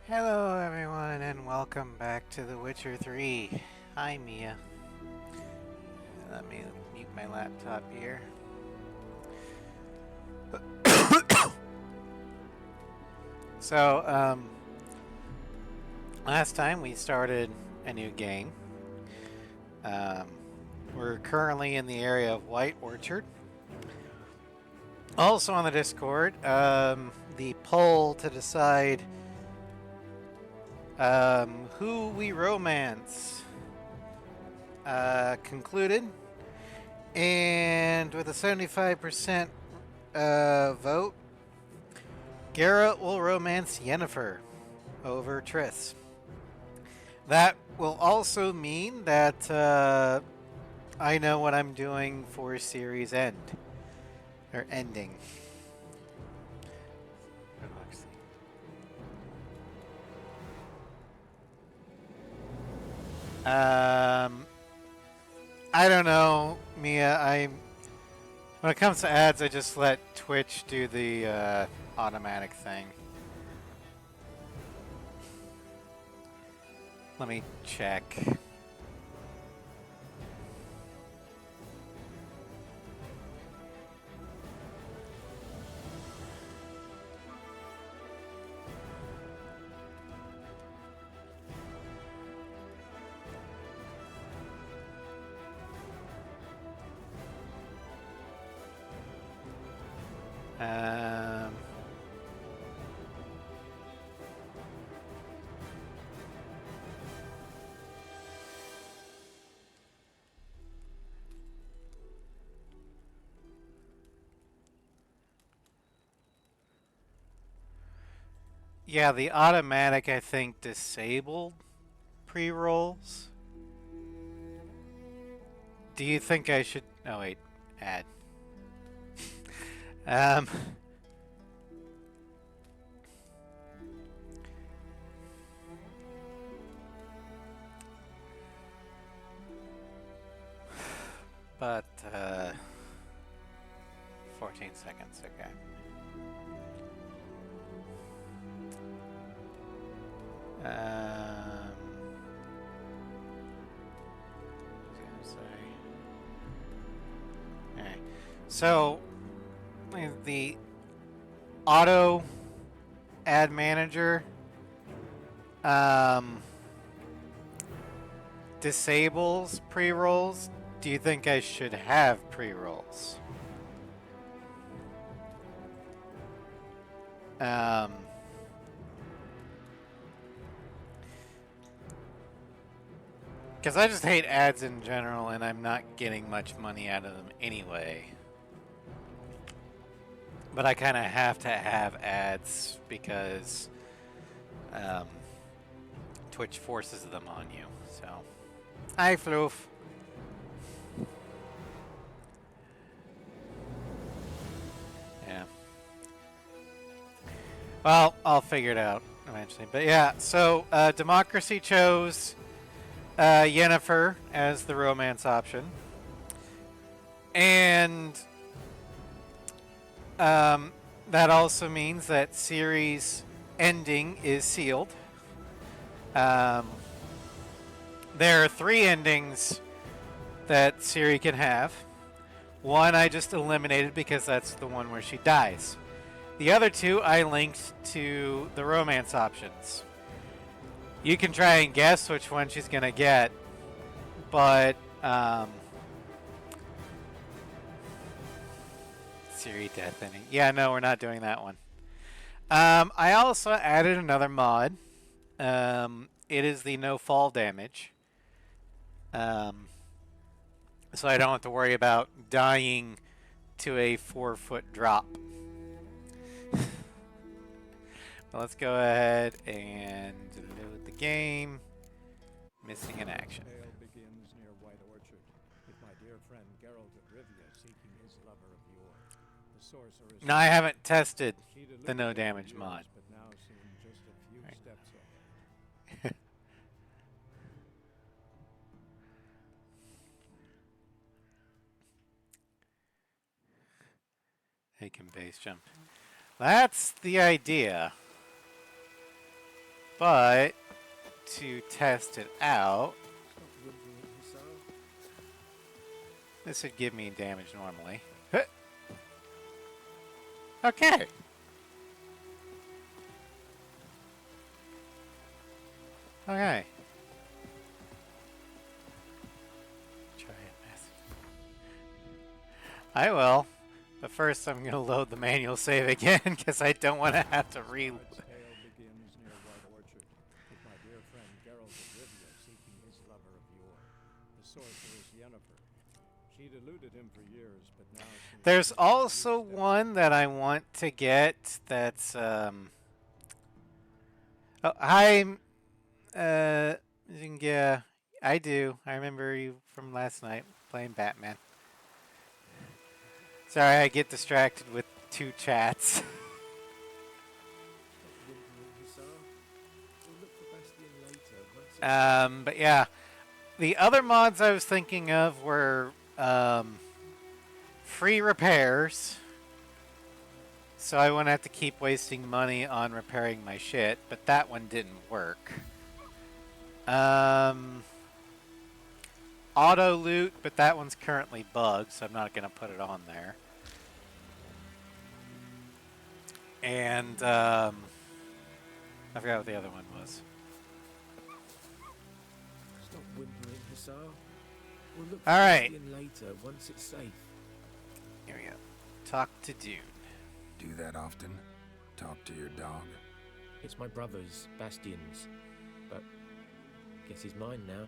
Hello everyone and welcome back to The Witcher 3. Hi Mia. Let me mute my laptop here. So, last time we started a new game. Um, we're currently in the area of White Orchard. Also on the Discord, the poll to decide who we romance concluded. And with a 75% vote, Garrett will romance Yennefer over Triss. That will also mean that I know what I'm doing for series end. Or ending. I don't know, Mia. When it comes to ads, I just let Twitch do the automatic thing. Let me check. Um, yeah, the automatic, I think, disabled pre-rolls. Do you think I should... Oh, wait. Add. um... But, 14 seconds, okay. Alright. So, the auto ad manager disables pre-rolls. Do you think I should have pre-rolls? Because I just hate ads in general, and I'm not getting much money out of them anyway. But I kind of have to have ads because Twitch forces them on you. So, hi, Floof. Yeah. Well, I'll figure it out eventually. But yeah, so Democracy chose Yennefer as the romance option. And that also means that series ending is sealed. There are 3 endings that Ciri can have. One I just eliminated because that's the one where she dies. The other 2 I linked to the romance options. You can try and guess which one she's going to get, but Ciri death ending. Yeah, no, we're not doing that one. I also added another mod. It is the no fall damage. So I don't have to worry about dying to a 4-foot drop. Let's go ahead and load the game. Missing in action. Tale begins near White Orchard, with my dear friend Geralt of Rivia seeking his lover of yore, the sorceress. Now I haven't tested the no damage mod. But now seemed just a few steps ahead. He can base jump. That's the idea. But to test it out, Stop whimpering, Hussar. this would give me damage normally. Huh. Okay. Okay. Try it, miss. I will. But first I'm going to load the manual save again because I don't want to have to reload. Its tale begins near White Orchard, with my dear friend Geralt of Rivia seeking his lover of yore, the sorceress Yennefer. She'd eluded him for years, but now she... There's also one that I want to get that's oh, hi yeah, I do. I remember you from last night playing Batman. Sorry, I get distracted with two chats. Stop whimpering, Hussar. We'll look for Bastion later, once it's... But yeah, the other mods I was thinking of were free repairs, so I wouldn't have to keep wasting money on repairing my shit, but that one didn't work. Auto loot, but that one's currently bugged, so I'm not going to put it on there. And I forgot what the other one was. Stop whimpering, Hussar. We'll look All for right. Bastion later, once it's safe. Here we go. Talk to Dune. Do that often? Talk to your dog? It's my brother's, Bastion's, but guess he's mine now.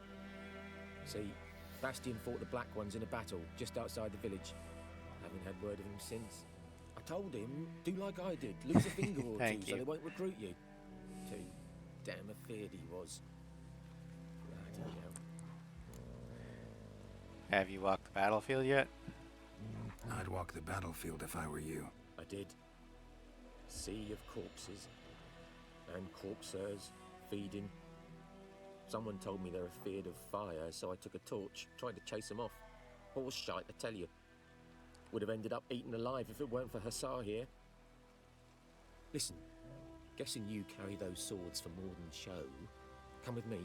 See, Bastion fought the Black Ones in a battle just outside the village. Haven't had word of him since. I told him, do like I did, lose a finger or Thank two you. so they won't recruit you. Too damn afeard he was. Bloody hell. Have you walked the battlefield yet? I'd walk the battlefield if I were you. I did. Sea of corpses. And corpsers feeding. Someone told me they're afeard of fire, so I took a torch, tried to chase them off. Horse shite, I tell you. Would have ended up eaten alive if it weren't for Hussar here. Listen, guessing you carry those swords for more than show. Come with me,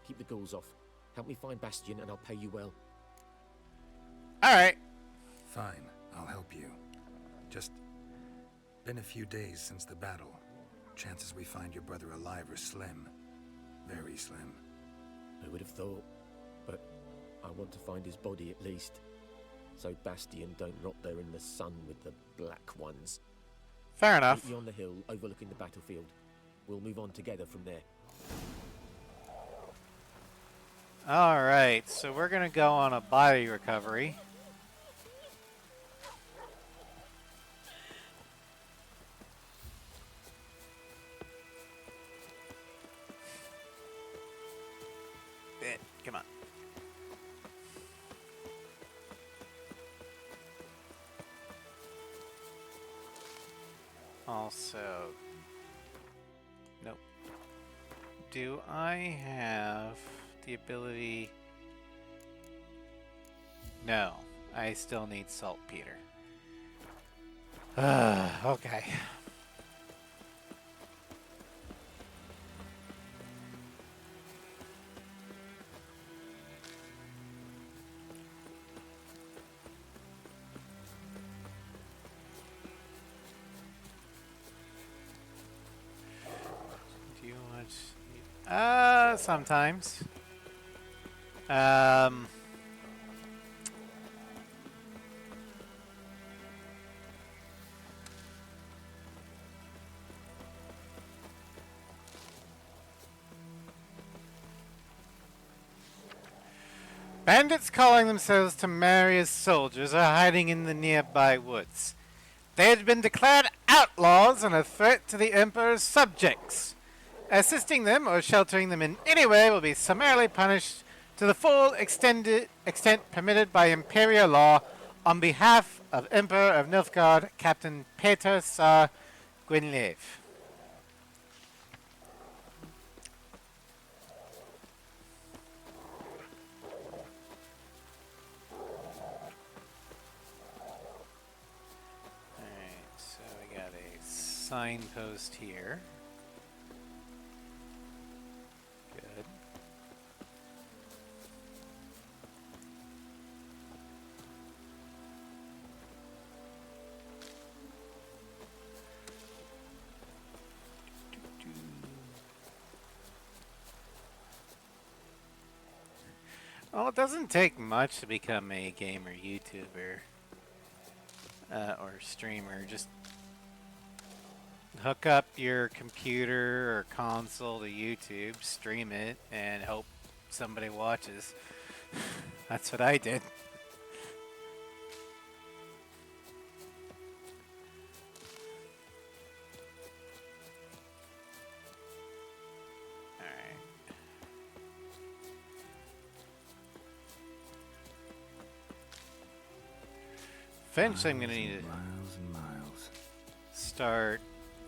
keep the ghouls off. Help me find Bastion and I'll pay you well. Alright. Fine, I'll help you. Just been a few days since the battle. Chances we find your brother alive are slim. Very slim. Who would have thought? But I want to find his body at least. So Bastion don't rot there in the sun with the Black Ones. Fair enough. Meet me on the hill overlooking the battlefield. We'll move on together from there. Alright, so we're gonna go on a body recovery. Come on. Also, nope. Do I have the ability? No, I still need saltpeter. Okay. Do you want? Sometimes. Bandits calling themselves Temeria's soldiers are hiding in the nearby woods. They had been declared outlaws and a threat to the Emperor's subjects. Assisting them or sheltering them in any way will be summarily punished to the full extent permitted by Imperial law on behalf of Emperor of Nilfgaard, Captain Peter Sar Gwynleve. Alright, so we got a signpost here. Well, it doesn't take much to become a gamer YouTuber or streamer. Just hook up your computer or console to YouTube, stream it, and hope somebody watches. That's what I did. Alright. Eventually I'm gonna need to miles and miles. start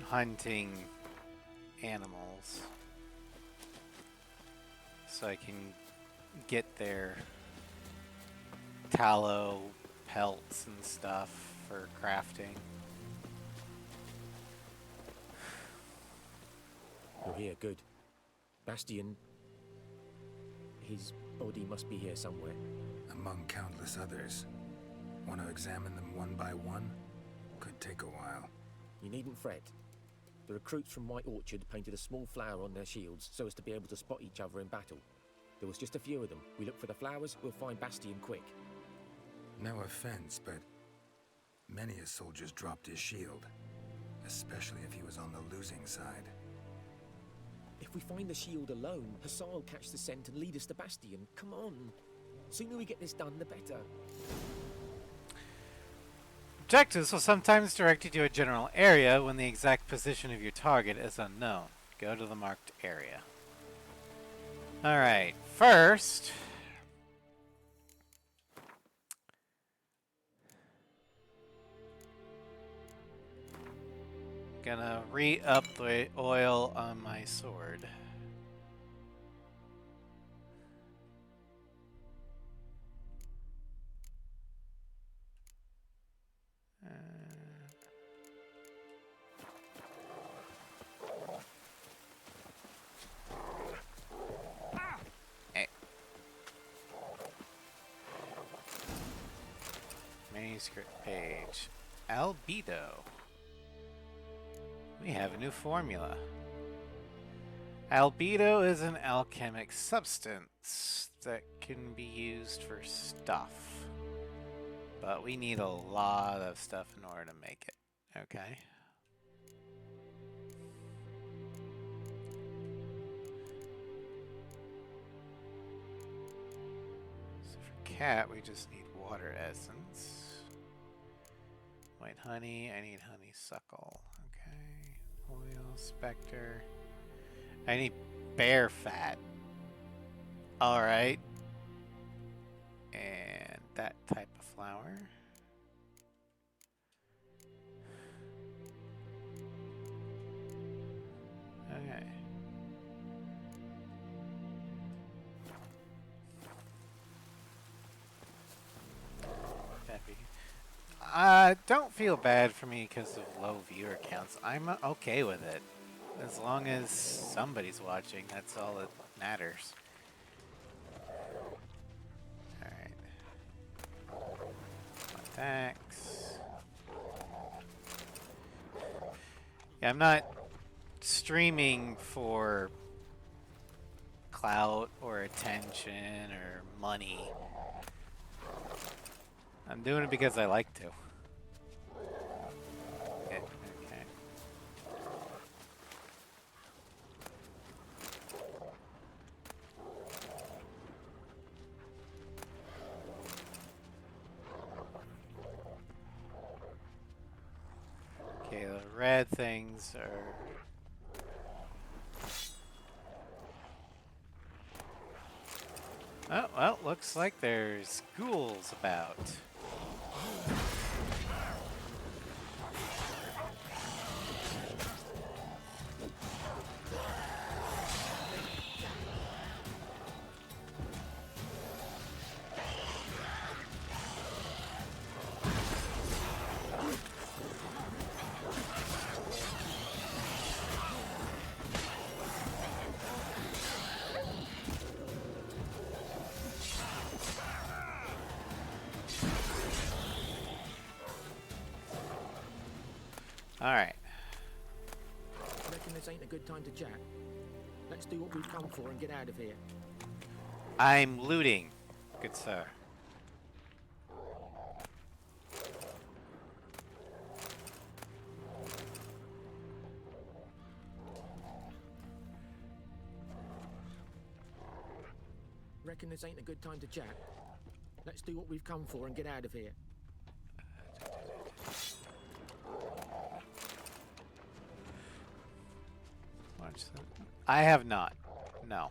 hunting animals so I can get their tallow pelts and stuff for crafting. You're here, good. Bastion... His body must be here somewhere. Among countless others. Want to examine them one by one? Could take a while. You needn't fret. The recruits from White Orchard painted a small flower on their shields so as to be able to spot each other in battle. There was just a few of them. We look for the flowers, we'll find Bastion quick. No offense, but many a soldier's dropped his shield. Especially if he was on the losing side. If we find the shield alone, Hassan will catch the scent and lead us to Bastion. Come on. Sooner we get this done, the better. Objectives will sometimes direct you to a general area when the exact position of your target is unknown. Go to the marked area. Alright, first... Gonna re-up the oil on my sword. Manuscript page. Albedo. We have a new formula. Albedo is an alchemic substance that can be used for stuff. But we need a lot of stuff in order to make it. Okay. So for cat, we just need water essence. White honey, I need honeysuckle. Okay. Oil, specter. I need bear fat. Alright. And that type of flower. Okay. Peppy. Don't feel bad for me because of low viewer counts. I'm okay with it. As long as somebody's watching, that's all that matters. Alright. Attacks. Yeah, I'm not streaming for clout or attention or money. I'm doing it because I like to. Okay. Okay, the red things are... Oh, well, looks like there's ghouls about. Alright. Reckon this ain't a good time to chat. Let's do what we've come for and get out of here. I'm looting. good sir. Reckon this ain't a good time to chat? Let's do what we've come for and get out of here. Watch that. I have not. No.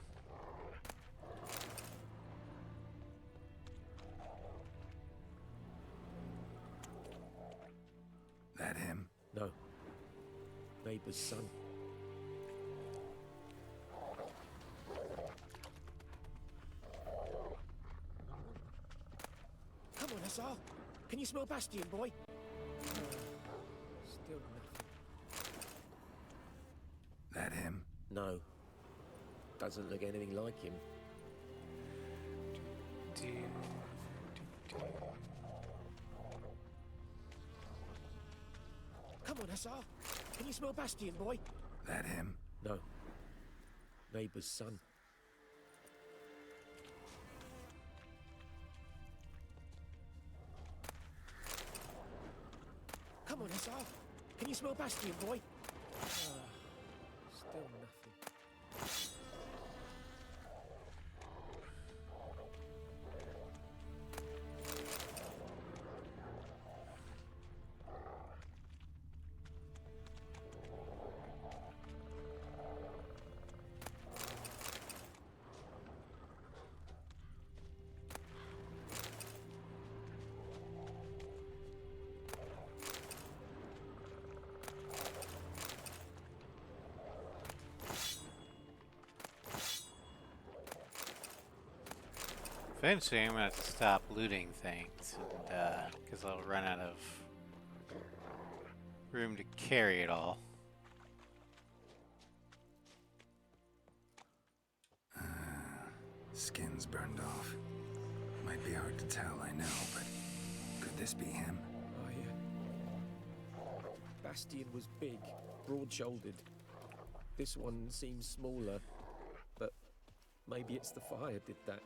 That him? No. Neighbour's son. Come on, Hussar. Can you smell Bastion, boy? Still nothing. That him? No. Doesn't look anything like him. Come on, Hussar. Can you smell Bastion, boy? That him? No. Neighbour's son. Come on, Hussar. Can you smell Bastion, boy? Still nothing. Eventually, I'm gonna have to stop looting things, and because I'll run out of room to carry it all. Skin's burned off. Might be hard to tell, I know, but could this be him? Oh, yeah. Bastion was big, broad-shouldered. This one seems smaller, but maybe it's the fire did that.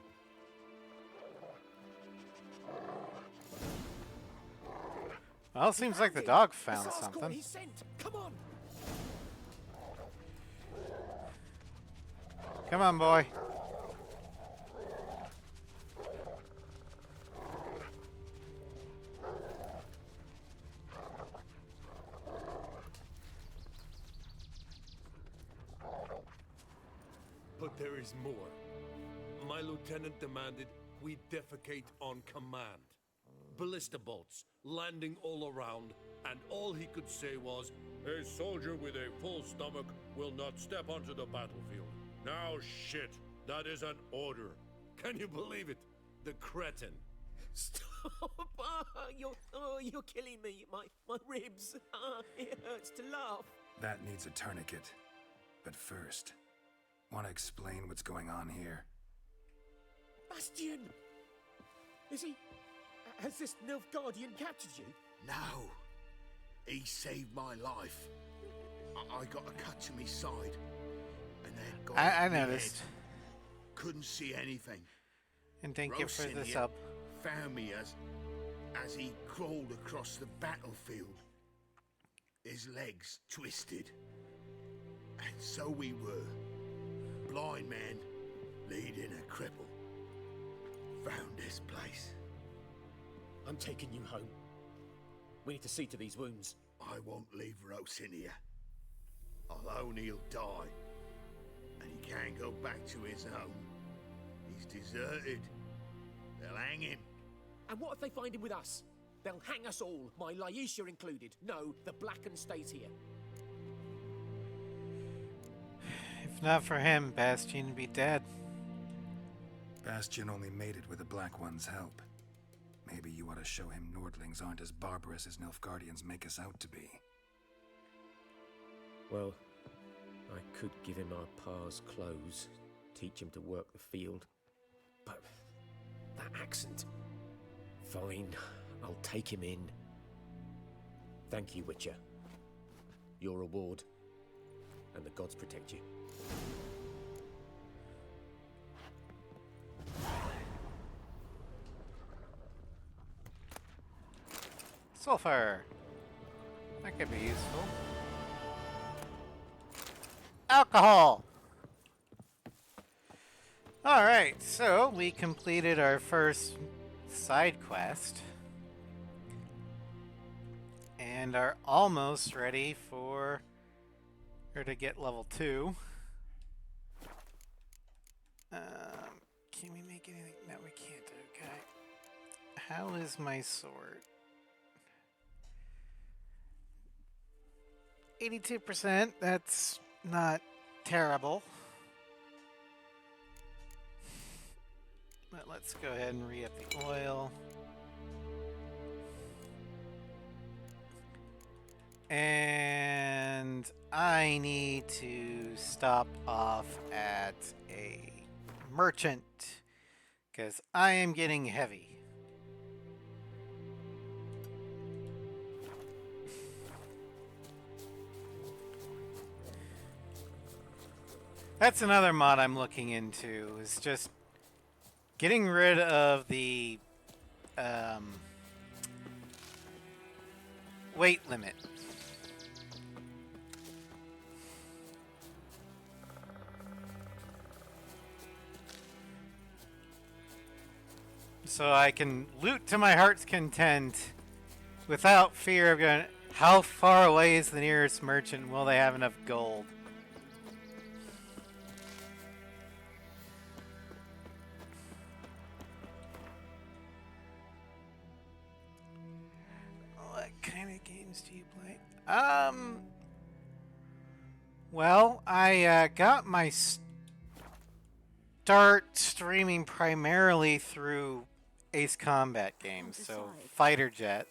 Well, it seems like the dog found Hussar's caught something. his scent. Come on. Come on, boy. But there is more. My lieutenant demanded we defecate on command. Ballista bolts landing all around, and all he could say was, "A soldier with a full stomach will not step onto the battlefield." Now shit, that is an order. Can you believe it? The cretin. Stop! You're killing me. My ribs. It hurts to laugh. That needs a tourniquet. But first, want to explain what's going on here? Bastion! Is he... Has this Nilfgaardian captured you? No. He saved my life. I got a cut to my side. And then got I hit me noticed. head. Couldn't see anything. And thank you for the Rocinha sub. found me as he crawled across the battlefield. His legs twisted. And so we were. Blind man leading a cripple. Found this place. I'm taking you home. We need to see to these wounds. I won't leave Rocinha. Alone he'll die. And he can't go back to his home. He's deserted. They'll hang him. And what if they find him with us? They'll hang us all, my Laisha included. No, the Blacken stays here. If not for him, Bastion would be dead. Bastion only made it with the Black One's help. Maybe you ought to show him Nordlings aren't as barbarous as Nilfgaardians make us out to be. Well, I could give him our pa's clothes, teach him to work the field. But that accent... Fine, I'll take him in. Thank you, Witcher. Your reward. And the gods protect you. Sulfur. That could be useful. Alcohol. Alright, so we completed our first side quest. And are almost ready for her to get level 2. Can we make anything? No, we can't. Okay. How is my sword? 82%. That's not terrible. But let's go ahead and re-up the oil. And I need to stop off at a merchant because I am getting heavy. That's another mod I'm looking into, is just getting rid of the weight limit. So I can loot to my heart's content without fear of going, how far away is the nearest merchant? Will they have enough gold? What kind of games do you play? Well, I got my start streaming primarily through Ace Combat games, so fighter jet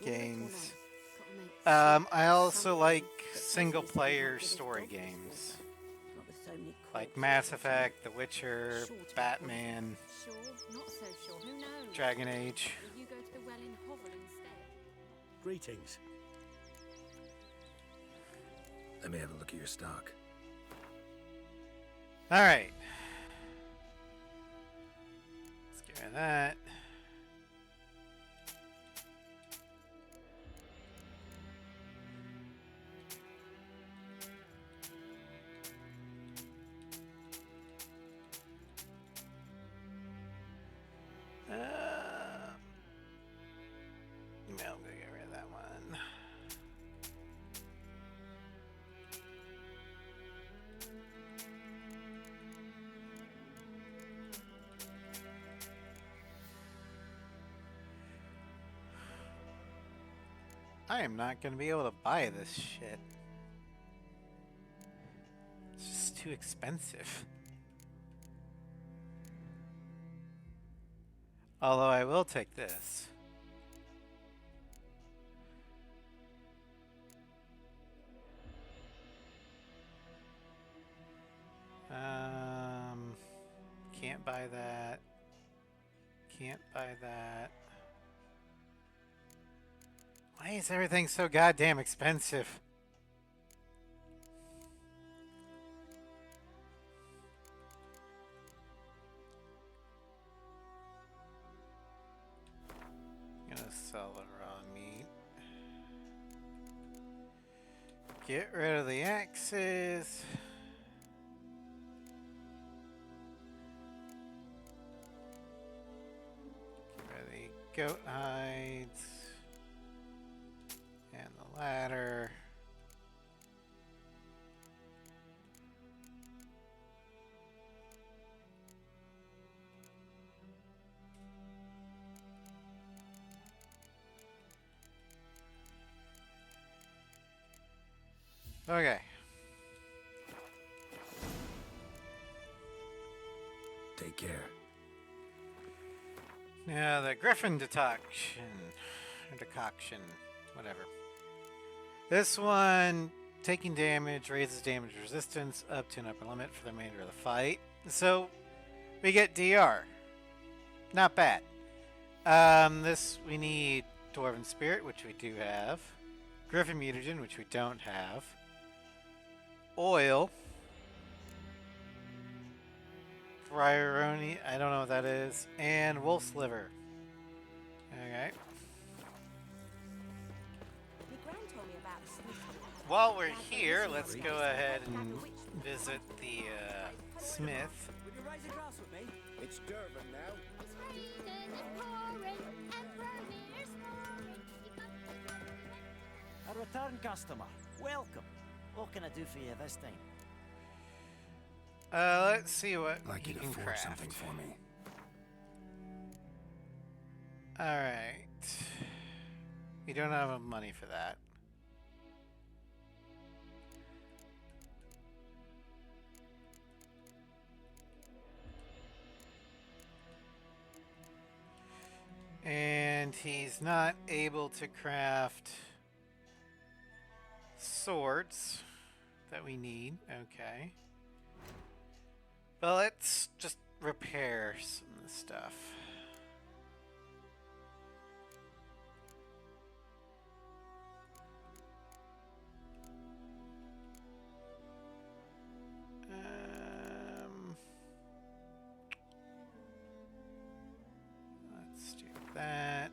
games. I also like single player story games like Mass Effect, The Witcher, Batman, Dragon Age. Greetings. Let me have a look at your stock. Alright. Let's get rid of that. I'm gonna get rid of that one. I am not going to be able to buy this shit. It's just too expensive. Although I will take this. Can't buy that. Can't buy that. Why is everything so goddamn expensive? I'm gonna sell the raw meat. Get rid of the axes. Get rid of the goat hides. And the ladder. Okay. Take care. Now the Griffin decoction, whatever. This one, taking damage, raises damage resistance up to an upper limit for the remainder of the fight. So, we get DR. Not bad. We need Dwarven Spirit, which we do have. Griffin Mutagen, which we don't have. Oil. Bryony, I don't know what that is. And Wolf's Liver. Okay. while we're here, let's go ahead and visit the smith. Would you raise a glass with me? It's Durban now. It's raining and pouring and Vermeer's snoring. A return customer. Welcome. What can I do for you this time? Let's see what I'd like you you to can forge craft. something for me. Alright. We don't have enough money for that. And he's not able to craft swords that we need. Okay. But let's just repair some of the stuff. Let's do that.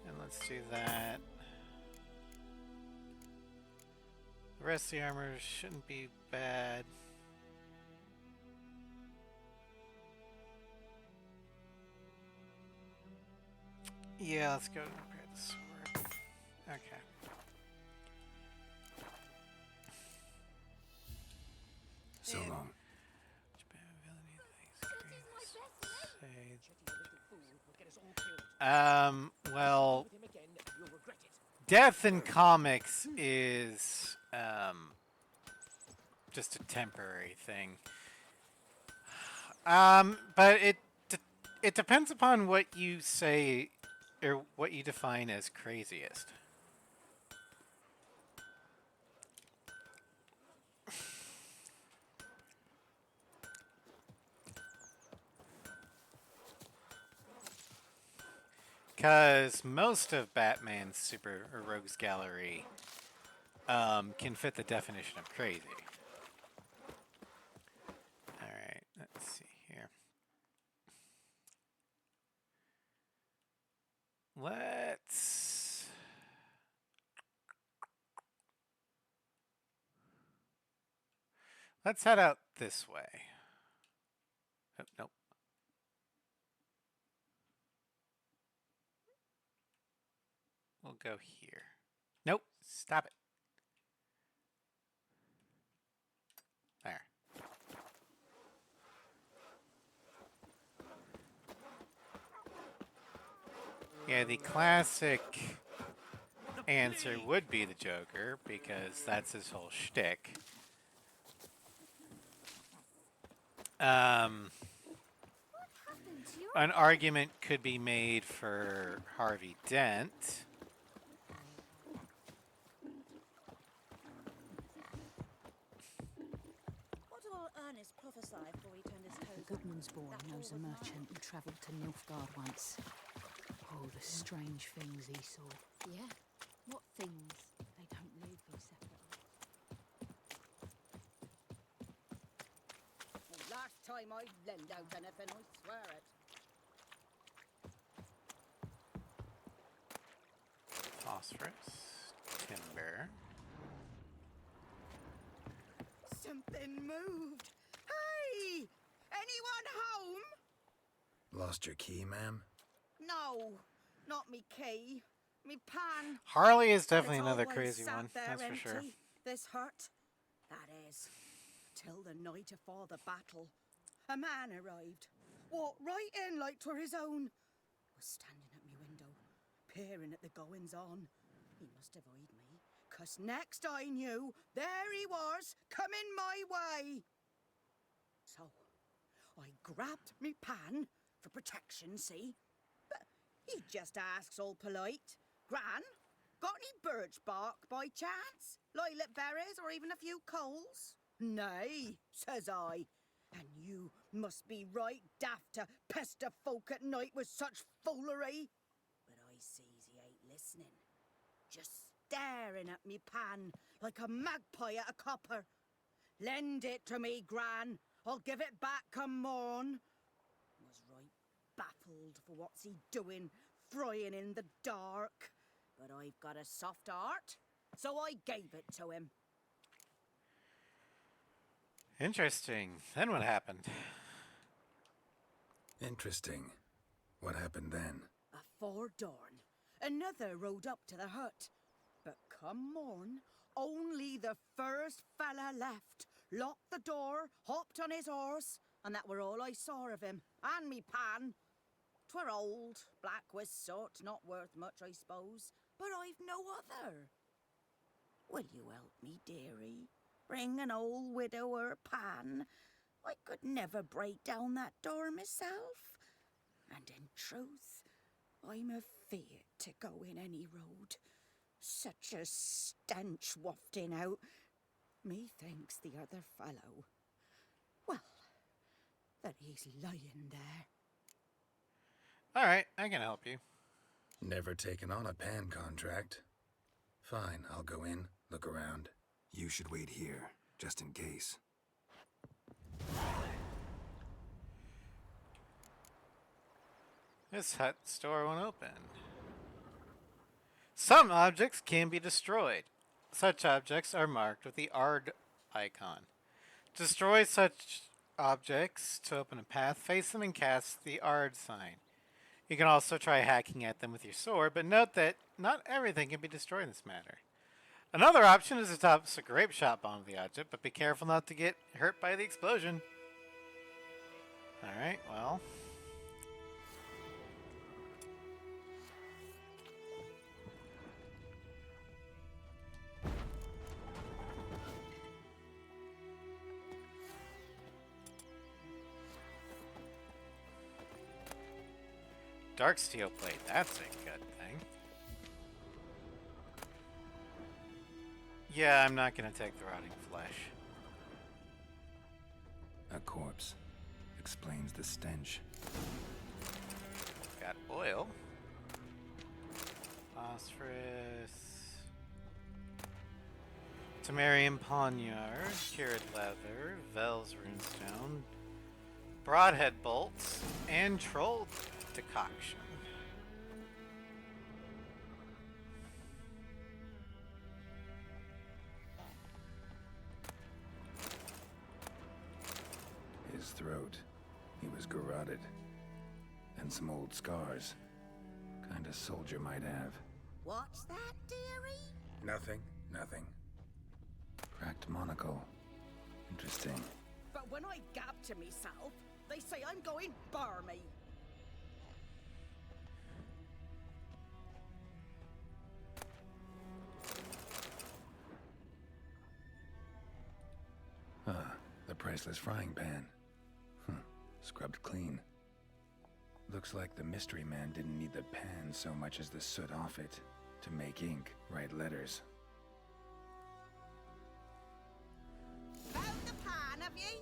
And let's do that. The rest of the armor shouldn't be bad. Yeah, let's go and repair the sword. Okay. So long. Well, death in comics is just a temporary thing. But it depends upon what you say or what you define as craziest. Because most of Batman's super or rogues gallery can fit the definition of crazy. Alright, let's see here. Let's head out this way. Oh, nope. We'll go here. Nope, stop it. There. Yeah, the classic answer would be the Joker, because that's his whole shtick. An argument could be made for Harvey Dent. What will Ernest prophesy before he turned his toes? Goodmansborn knows a merchant who travelled to Nilfgaard once. Oh, the strange things he saw. Yeah. What things? They don't live separately. The last time I lend out anything, I swear it. Phosphorus, timber. Something moved. Hey! Anyone home? Lost your key, ma'am? No, not me key. Me pan. Harley is definitely It's another always crazy sat one, there that's for sure. empty, This hurt. That is. Till the night afore the battle. A man arrived. Walked right in like 'twere his own. Was standing at me window, peering at the goings on. He must have eyed me, 'cause next I knew, there he was, coming my way. So, I grabbed me pan, for protection, see? But he just asks all polite, Gran, got any birch bark by chance? Lilac berries or even a few coals? Nay, says I. And you must be right daft to pester folk at night with such foolery. But I sees he ain't listening. Just staring at me pan like a magpie at a copper. Lend it to me, Gran. I'll give it back come morn. Was right baffled for what's he doing, frying in the dark. But I've got a soft heart, so I gave it to him. Interesting. Then what happened? Interesting. What hafpened then? Afore dawn, another rode up to the hut. But come morn, only the first fella left, locked the door, hopped on his horse, and that were all I saw of him, and me pan. 'Twere old, black with soot, not worth much, I suppose, but I've no other. Will you help me, dearie? Bring an old widower pan. I could never break down that door myself. And in truth, I'm afeard to go in any road. Such a stench wafting out. Methinks the other fellow, well, that he's lying there. All right, I can help you. Never taken on a pan contract. Fine, I'll go in, look around. You should wait here, just in case. This hut store won't open. Some objects can be destroyed. Such objects are marked with the Ard icon. Destroy such objects to open a path, face them, and cast the Ard sign. You can also try hacking at them with your sword, but note that not everything can be destroyed in this manner. Another option is to toss a grape shot onto the object, but be careful not to get hurt by the explosion. Alright, well. Dark steel plate, that's a good thing. Yeah, I'm not gonna take the rotting flesh. A corpse. Explains the stench. Got oil. Phosphorus. Tamarian poniard. Cured leather. Vel's runestone. Broadhead bolts. And troll decoction. His throat. He was garroted. And some old scars. Kind of soldier might have. What's that, dearie? Nothing. Cracked monocle. Interesting. But when I gab to myself, they say I'm going barmy. Ah, the priceless frying pan. Scrubbed clean. Looks like the mystery man didn't need the pan so much as the soot off it to make ink, write letters. Found the pan, have ye?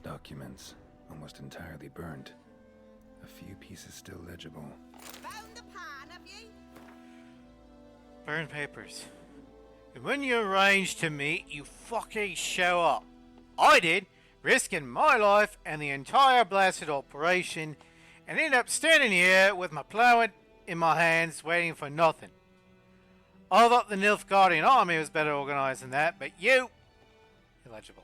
Documents, almost entirely burnt. A few pieces still legible. Found the pan, have ye? Burned papers. And when you arranged to meet, you fucking show up. I did, risking my life and the entire blasted operation, and ended up standing here with my plow in my hands, waiting for nothing. I thought the Nilfgaardian army was better organized than that, but you... Illegible.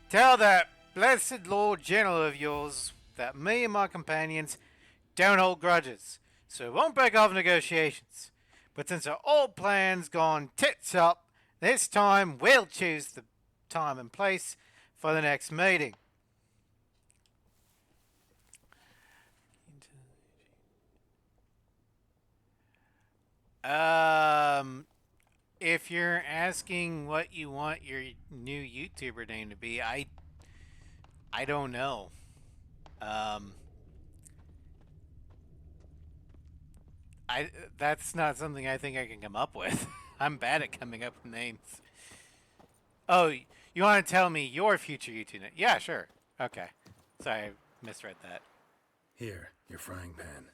Tell that blessed Lord General of yours that me and my companions don't hold grudges, so we won't break off negotiations. But since our old plan's gone tits up, this time we'll choose the time and place for the next meeting. If you're asking what you want your new YouTuber name to be, I don't know. That's not something I think I can come up with. I'm bad at coming up with names. Oh, you want to tell me your future YouTube name? Yeah, sure. Okay. Sorry, I misread that. Here, your frying pan.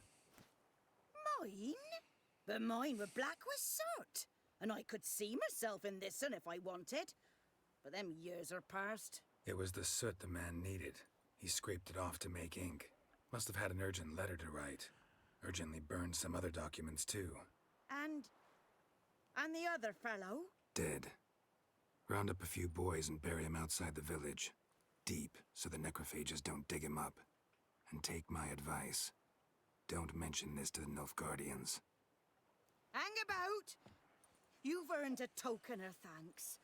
Mine? But mine were black with soot, and I could see myself in this one if I wanted. But them years are past. It was the soot the man needed. He scraped it off to make ink. Must have had an urgent letter to write. Urgently burned some other documents too. And the other fellow? Dead. Round up a few boys and bury him outside the village. Deep, so the necrophages don't dig him up. And take my advice. Don't mention this to the Nilfgaardians. Hang about! You've earned a token of thanks.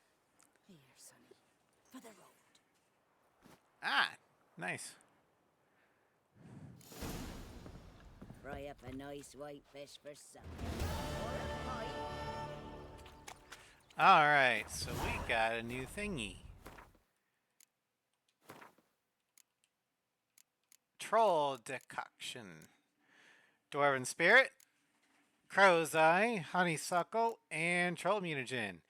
Here, sonny, for the road. Ah, nice. Fry up a nice white fish for supper. Or a pie. Alright, so we got a new thingy. Troll decoction. Dwarven spirit, crow's eye, honeysuckle, and troll mutagen.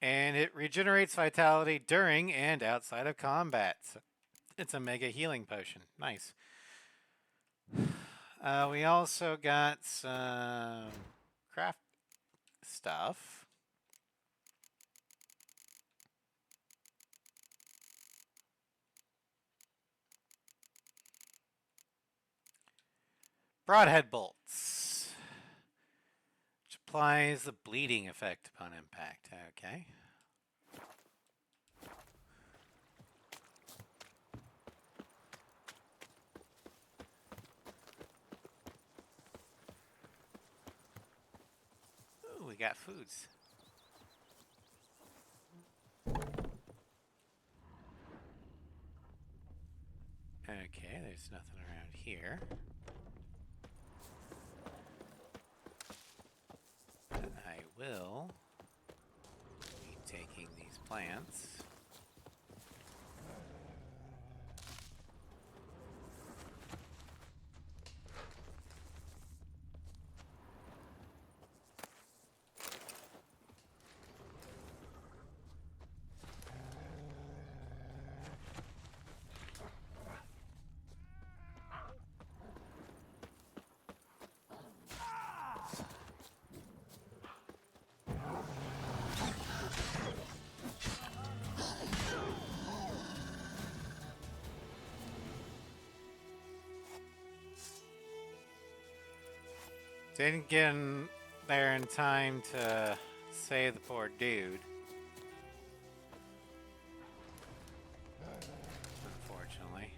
And it regenerates vitality during and outside of combat. So it's a mega healing potion. Nice. We also got some craft stuff. Broadhead bolts, which applies the bleeding effect upon impact. Okay. Ooh, we got foods. Okay, there's nothing around here. I will be taking these plants. Didn't get in there in time to save the poor dude. Unfortunately.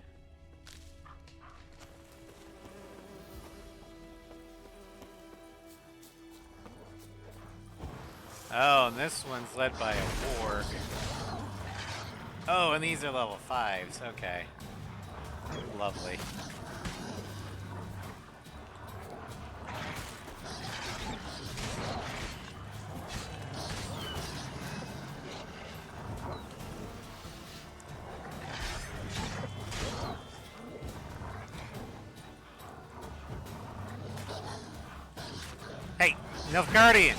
Oh, and this one's led by a warg. Oh, and these are level 5s. Okay. Lovely. Hey, Nilfgaardian!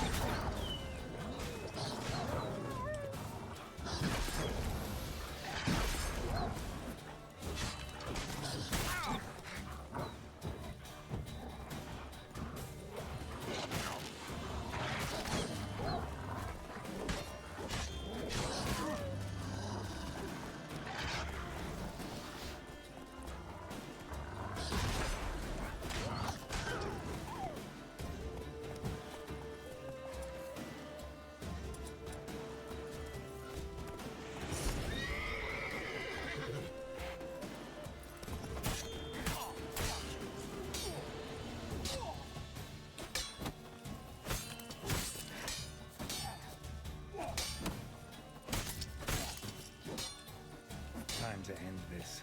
Time to end this.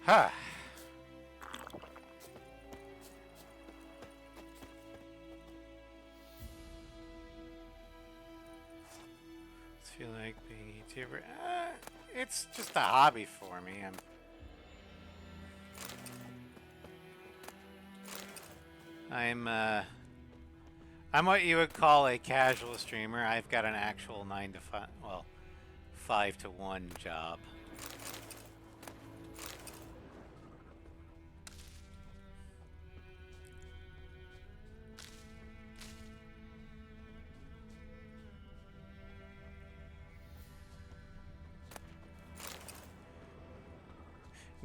Huh. Feel like being a YouTuber. It's just a hobby for me. I'm what you would call a casual streamer. I've got an actual 9 to 5, well, 5 to 1 job.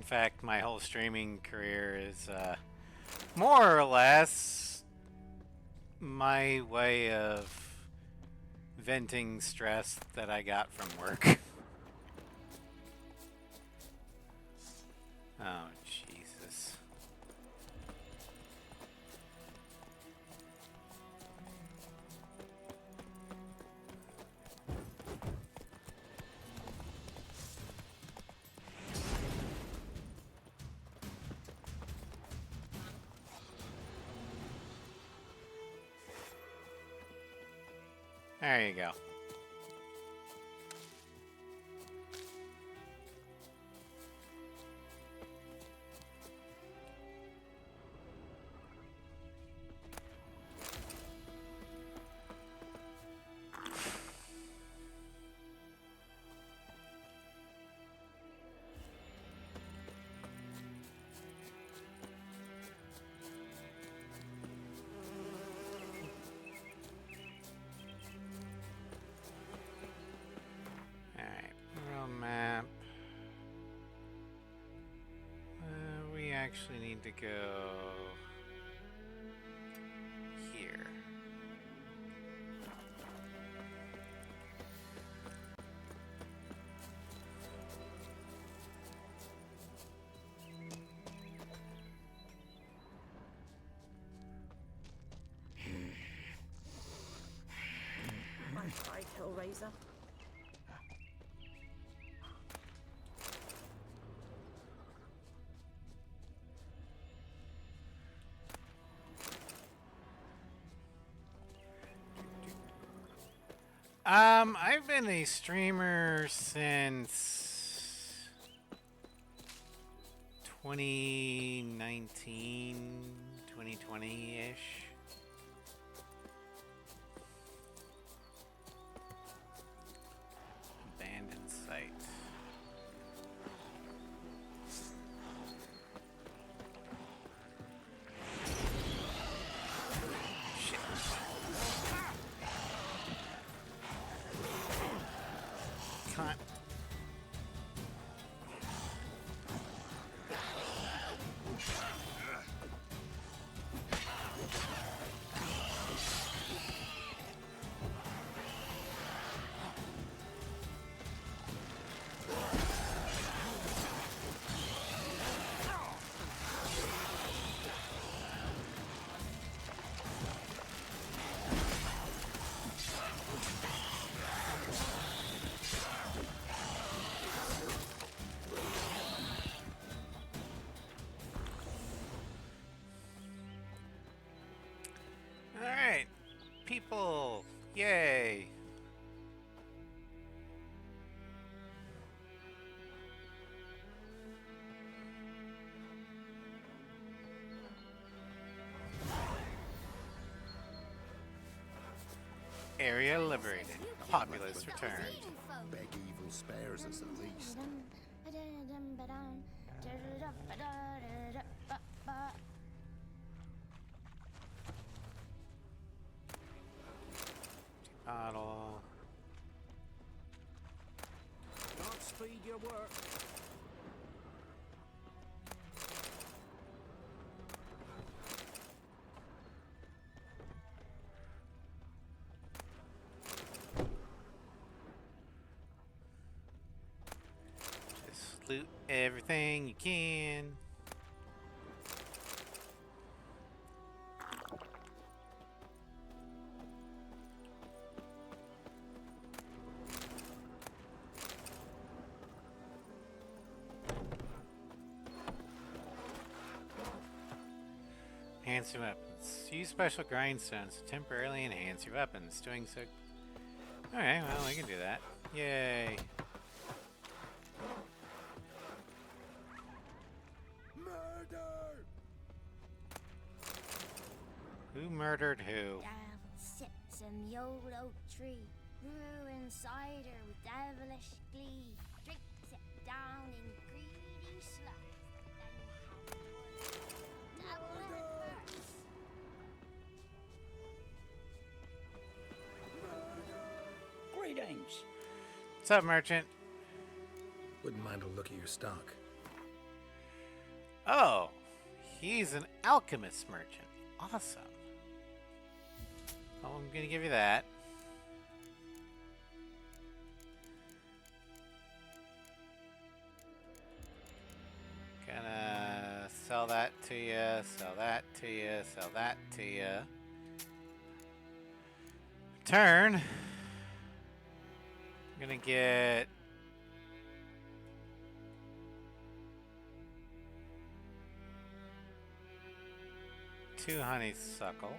In fact, my whole streaming career is more or less my way of venting stress that I got from work. Oh, Jesus. There you go. Actually need to go here. Right, Hellraiser. I've been a streamer since 2019, 2020-ish. Abandoned site. Cunt. Alright, people, yay! Area liberated. Populace returned. Beg evil spares us at least. Bottle. Godspeed your work. Just loot everything you can. Enhance your weapons. Use special grindstones to temporarily enhance your weapons. Doing so. Alright, well, we can do that. Yay. Murder! Who murdered who? Devil sits in the old oak tree, brewing cider with devilish glee. Drinks it down in greedy slugs. Then devil in purse. Greetings. What's up, merchant? Wouldn't mind a look at your stock. Oh, he's an alchemist merchant. Awesome. Well, I'm gonna give you that. Gonna sell that to you, sell that to you, sell that to you. Turn. I'm gonna get 2 honeysuckles.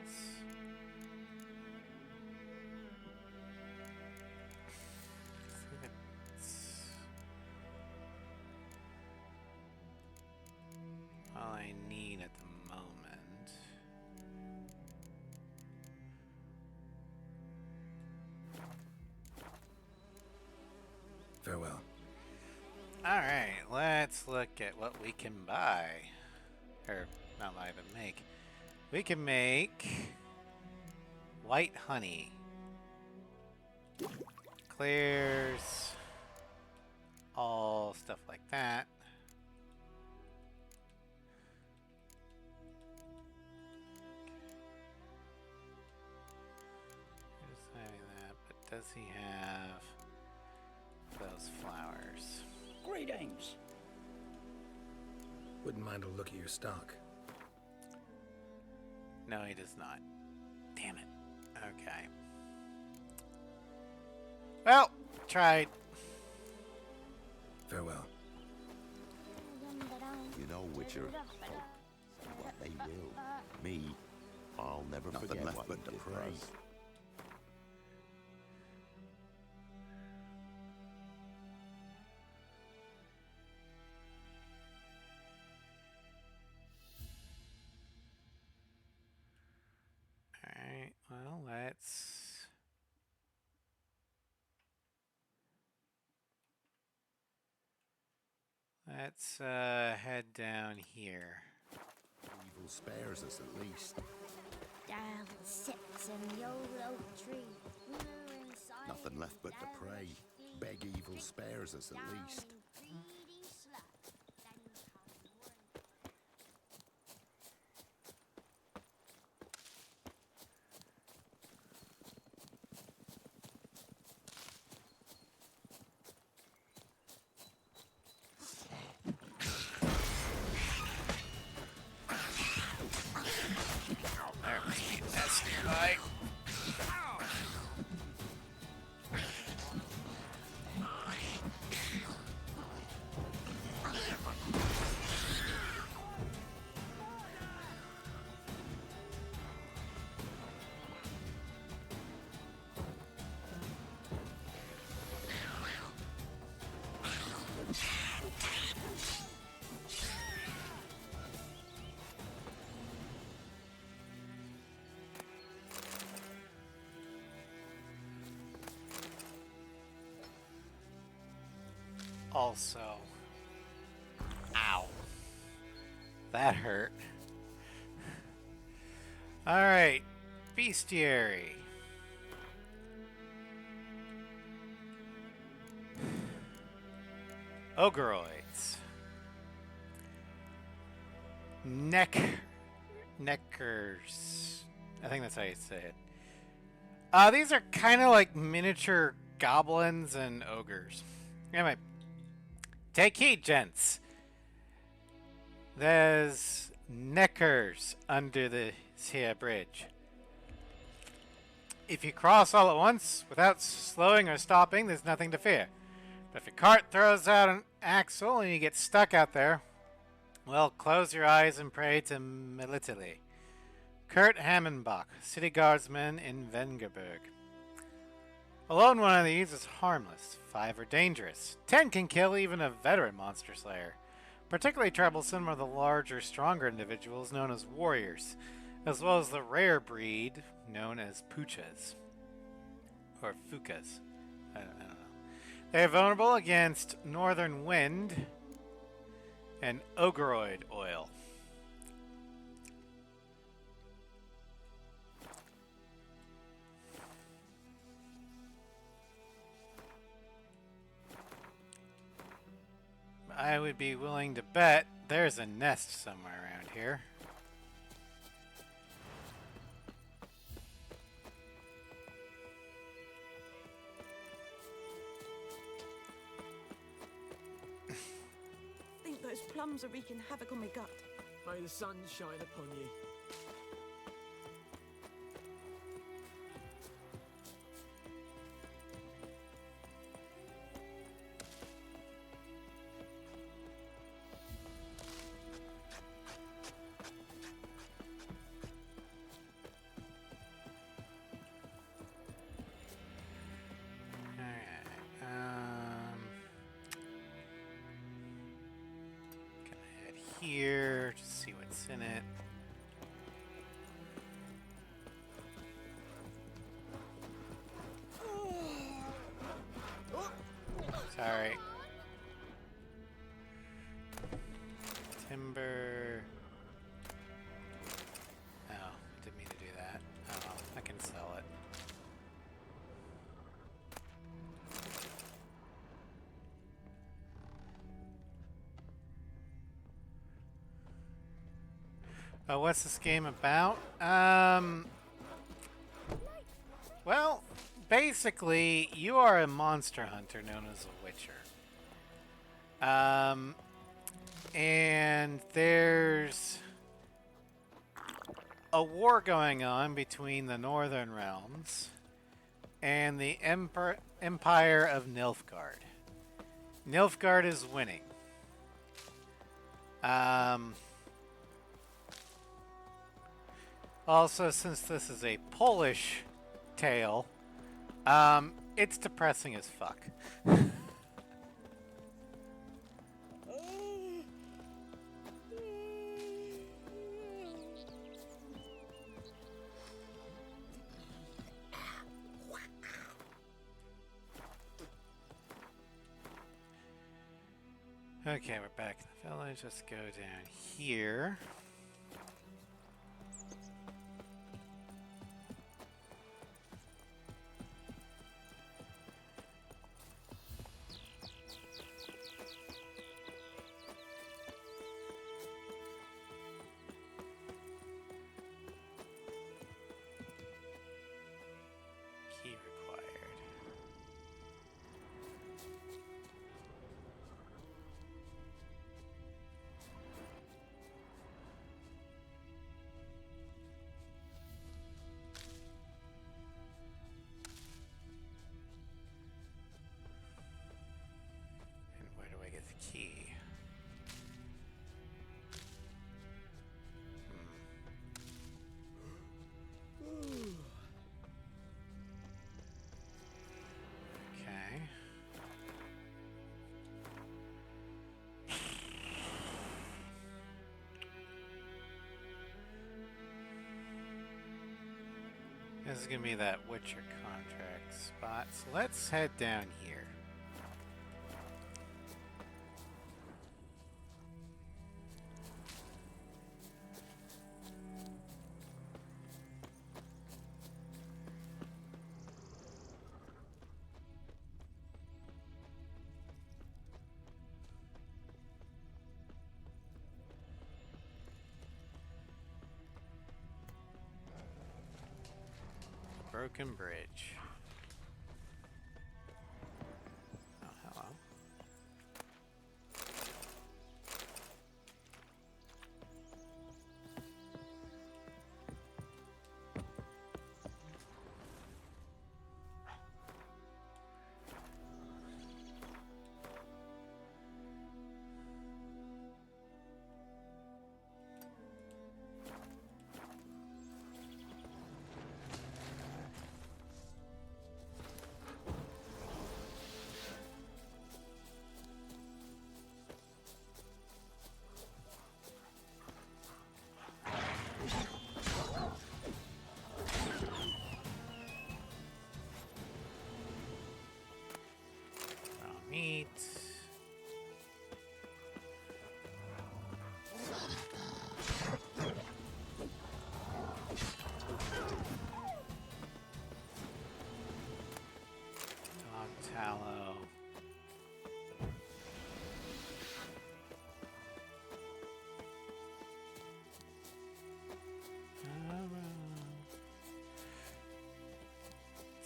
All I need at the moment. Farewell. Alright, let's look at what we can buy. Or, not buy, but make. We can make white honey. Clears all stuff like that. Just having that, but does he have those flowers? Greetings. Wouldn't mind a look at your stock. No, he does not. Damn it. Okay. Well, tried. Farewell. You know, Witcher, what they will. Me, I'll never forget left what but to pray. Alright, well, let's head down here. Evil spares us at least. Down sits in the old oak tree. Nothing left but to pray. Beg evil spares us at least. Also, ow, that hurt. All right, bestiary. Ogoroids. Neckers. I think that's how you say it. These are kind of like miniature goblins and ogres. Anyway. Take heed, gents. There's neckers under this here bridge. If you cross all at once, without slowing or stopping, there's nothing to fear. But if your cart throws out an axle and you get stuck out there, well, close your eyes and pray to Militily. Kurt Hammenbach, city guardsman in Vengerberg. Alone, one of these is harmless. 5 are dangerous. 10 can kill even a veteran monster slayer. Particularly troublesome are the larger, stronger individuals known as warriors, as well as the rare breed known as puchas. Or fukas. I don't know. They are vulnerable against northern wind and ogoroid oil. I would be willing to bet there's a nest somewhere around here. Think those plums are wreaking havoc on my gut. May the sun shine upon you. Here to see what's in it. Sorry. Timber. Oh, didn't mean to do that. Oh, well, I can sell it. Oh, what's this game about? Well, basically, you are a monster hunter known as a witcher. And there's a war going on between the Northern Realms and the Empire of Nilfgaard. Nilfgaard is winning. Also, since this is a Polish tale, it's depressing as fuck. Okay, we're back in the village. Let's go down here. Key required. And where do I get the key? Okay. This is gonna be that Witcher contract spot, so let's head down here. Broken Bridge. Oh, hello.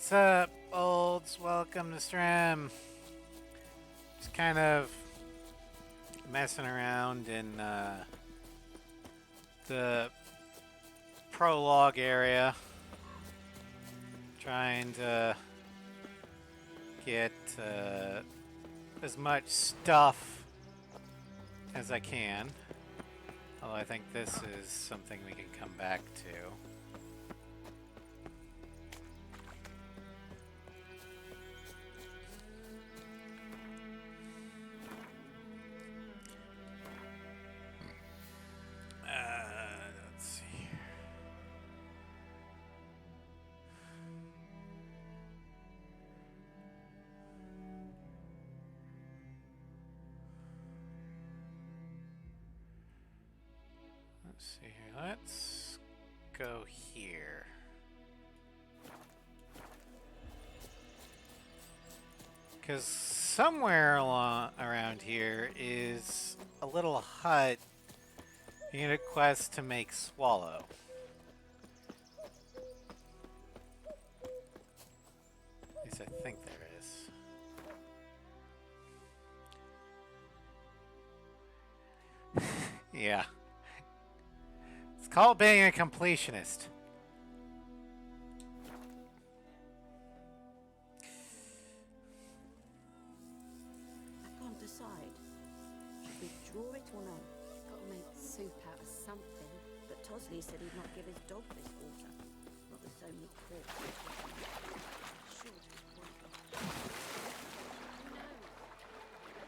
What's up, olds? Welcome to stream. Just kind of messing around in the prologue area, trying to get as much stuff as I can. Although I think this is something we can come back to. Let's see here. Let's see here. Let's go here. Because somewhere around here is a little hut. You need a quest to make Swallow. At least I think there is. Yeah. It's called being a completionist. I can't decide. Should we draw it or no? Gotta make soup out of something. But Tosley said he'd not give his dog this water. Not with so many corpses. Sure, it's pointless.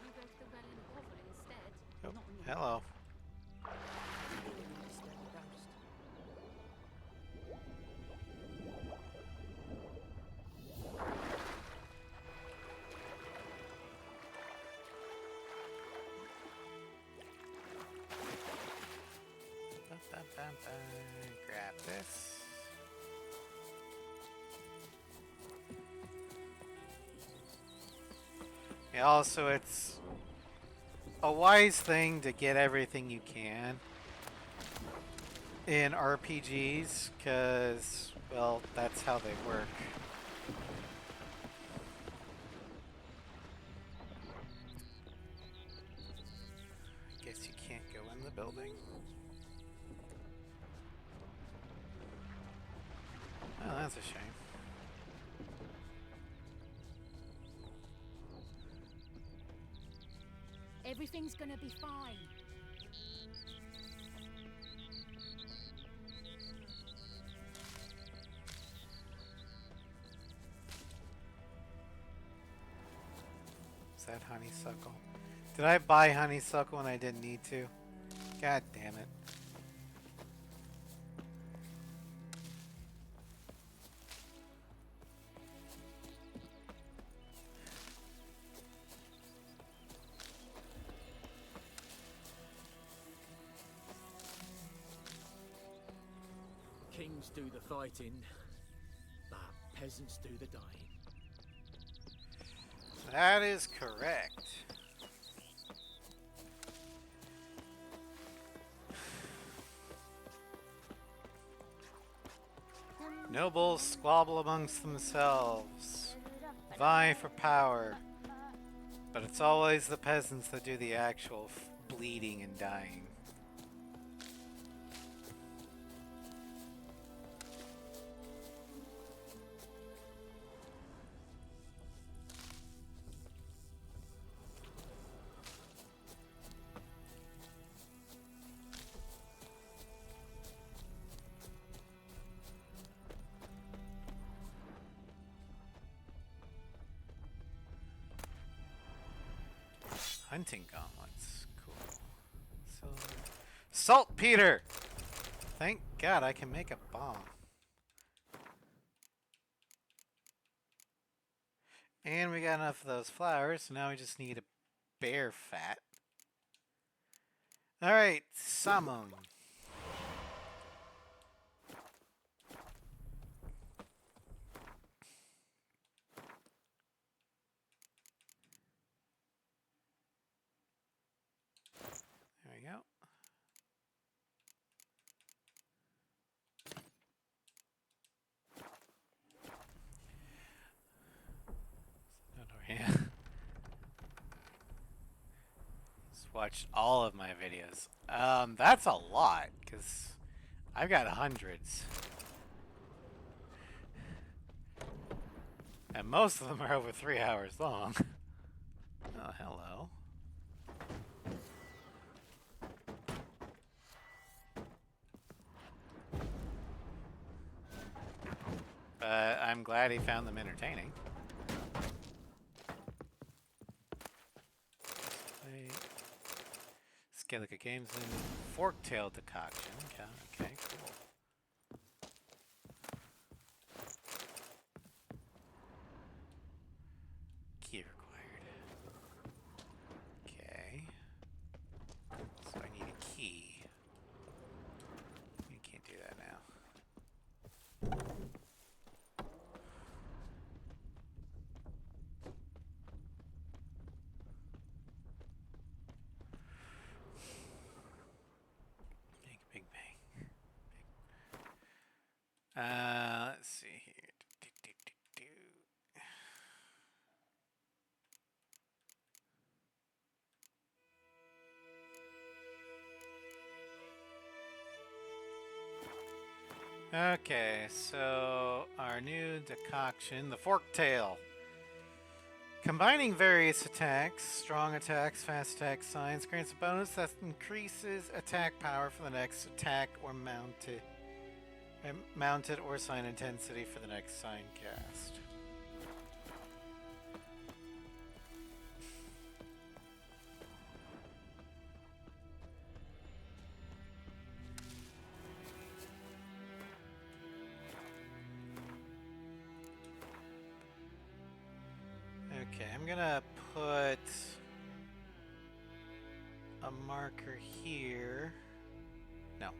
You go to the well in a hovel instead. Oh, hello. Grab this. Yeah, also, it's a wise thing to get everything you can in RPGs, because, well, that's how they work. I guess you can't go in the building. Oh, that's a shame. Everything's gonna be fine. Is that honeysuckle? Did I buy honeysuckle when I didn't need to? God damn it. Kings do the fighting, but peasants do the dying. That is correct. Nobles squabble amongst themselves, vie for power, but it's always the peasants that do the actual bleeding and dying. Hunting gauntlets. Cool. So, saltpeter! Thank God I can make a bomb. And we got enough of those flowers, so now we just need a bear fat. Alright, salmon. There we go. watched all of my videos. That's a lot, because I've got hundreds. And most of them are over 3 hours long. Oh, hello. But I'm glad he found them entertaining. Skellige Games and Forktail Decoction. Okay, cool. Key required. Okay. So I need a key. You can't do that now. Big bang. Let's see here. Okay, so our new decoction, the Forktail. Combining various attacks, strong attacks, fast attack signs, grants a bonus that increases attack power for the next attack or mounted or sign intensity for the next sign cast. Okay, I'm gonna put a marker here. No.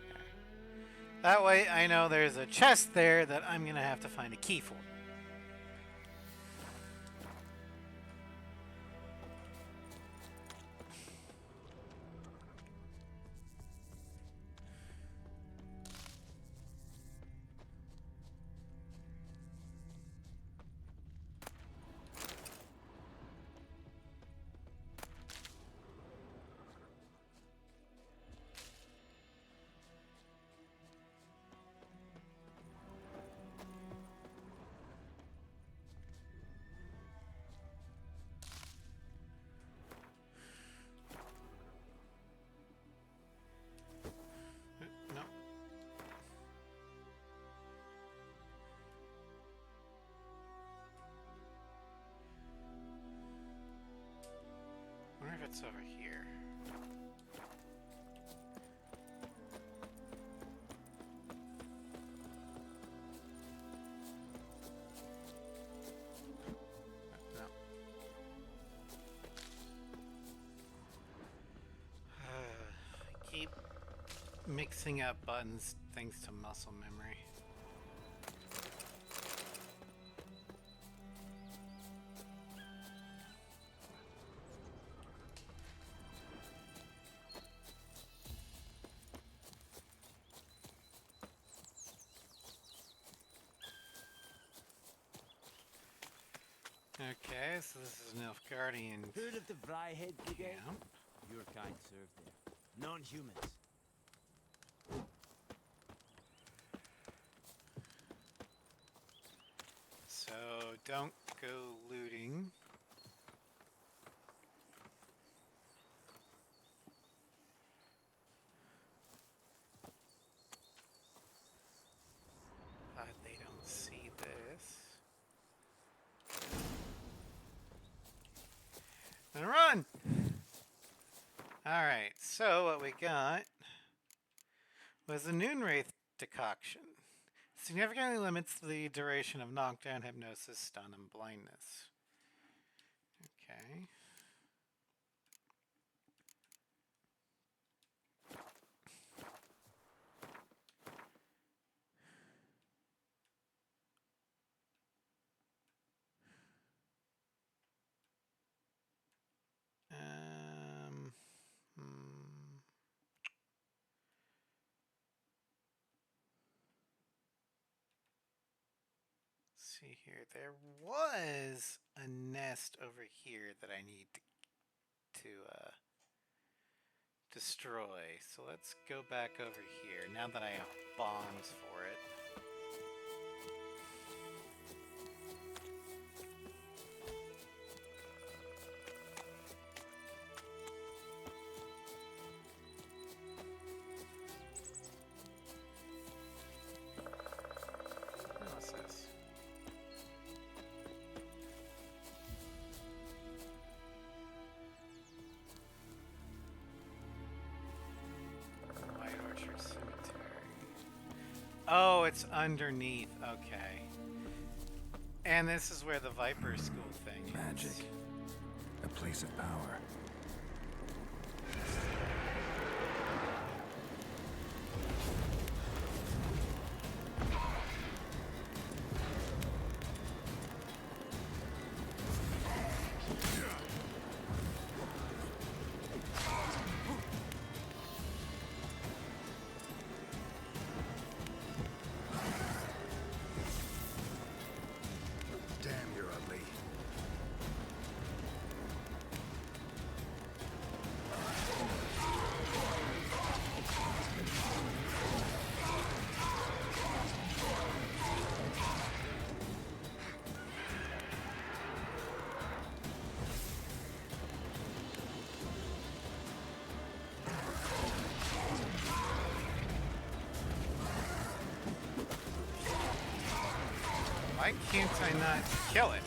There. That way I know there's a chest there that I'm gonna have to find a key for. No. I wonder if it's over here. No. I keep mixing up buttons thanks to muscle memory. Okay, so this is Nilfgaardian Heard of the Vryhead Brigade? camp. Your kind serve there. Non-humans. So don't go looting. They don't see this. And run! Alright, so what we got was the Noonwraith decoction. Significantly limits the duration of knockdown, hypnosis, stun, and blindness. Okay. see here. There was a nest over here that I need to destroy. So let's go back over here now that I have bombs for it. What's this? White Orchard Cemetery. Oh, it's underneath. Okay. And this is where the Viper School thing is. Magic. A place of power. Damn, you're ugly. Why can't I not kill it?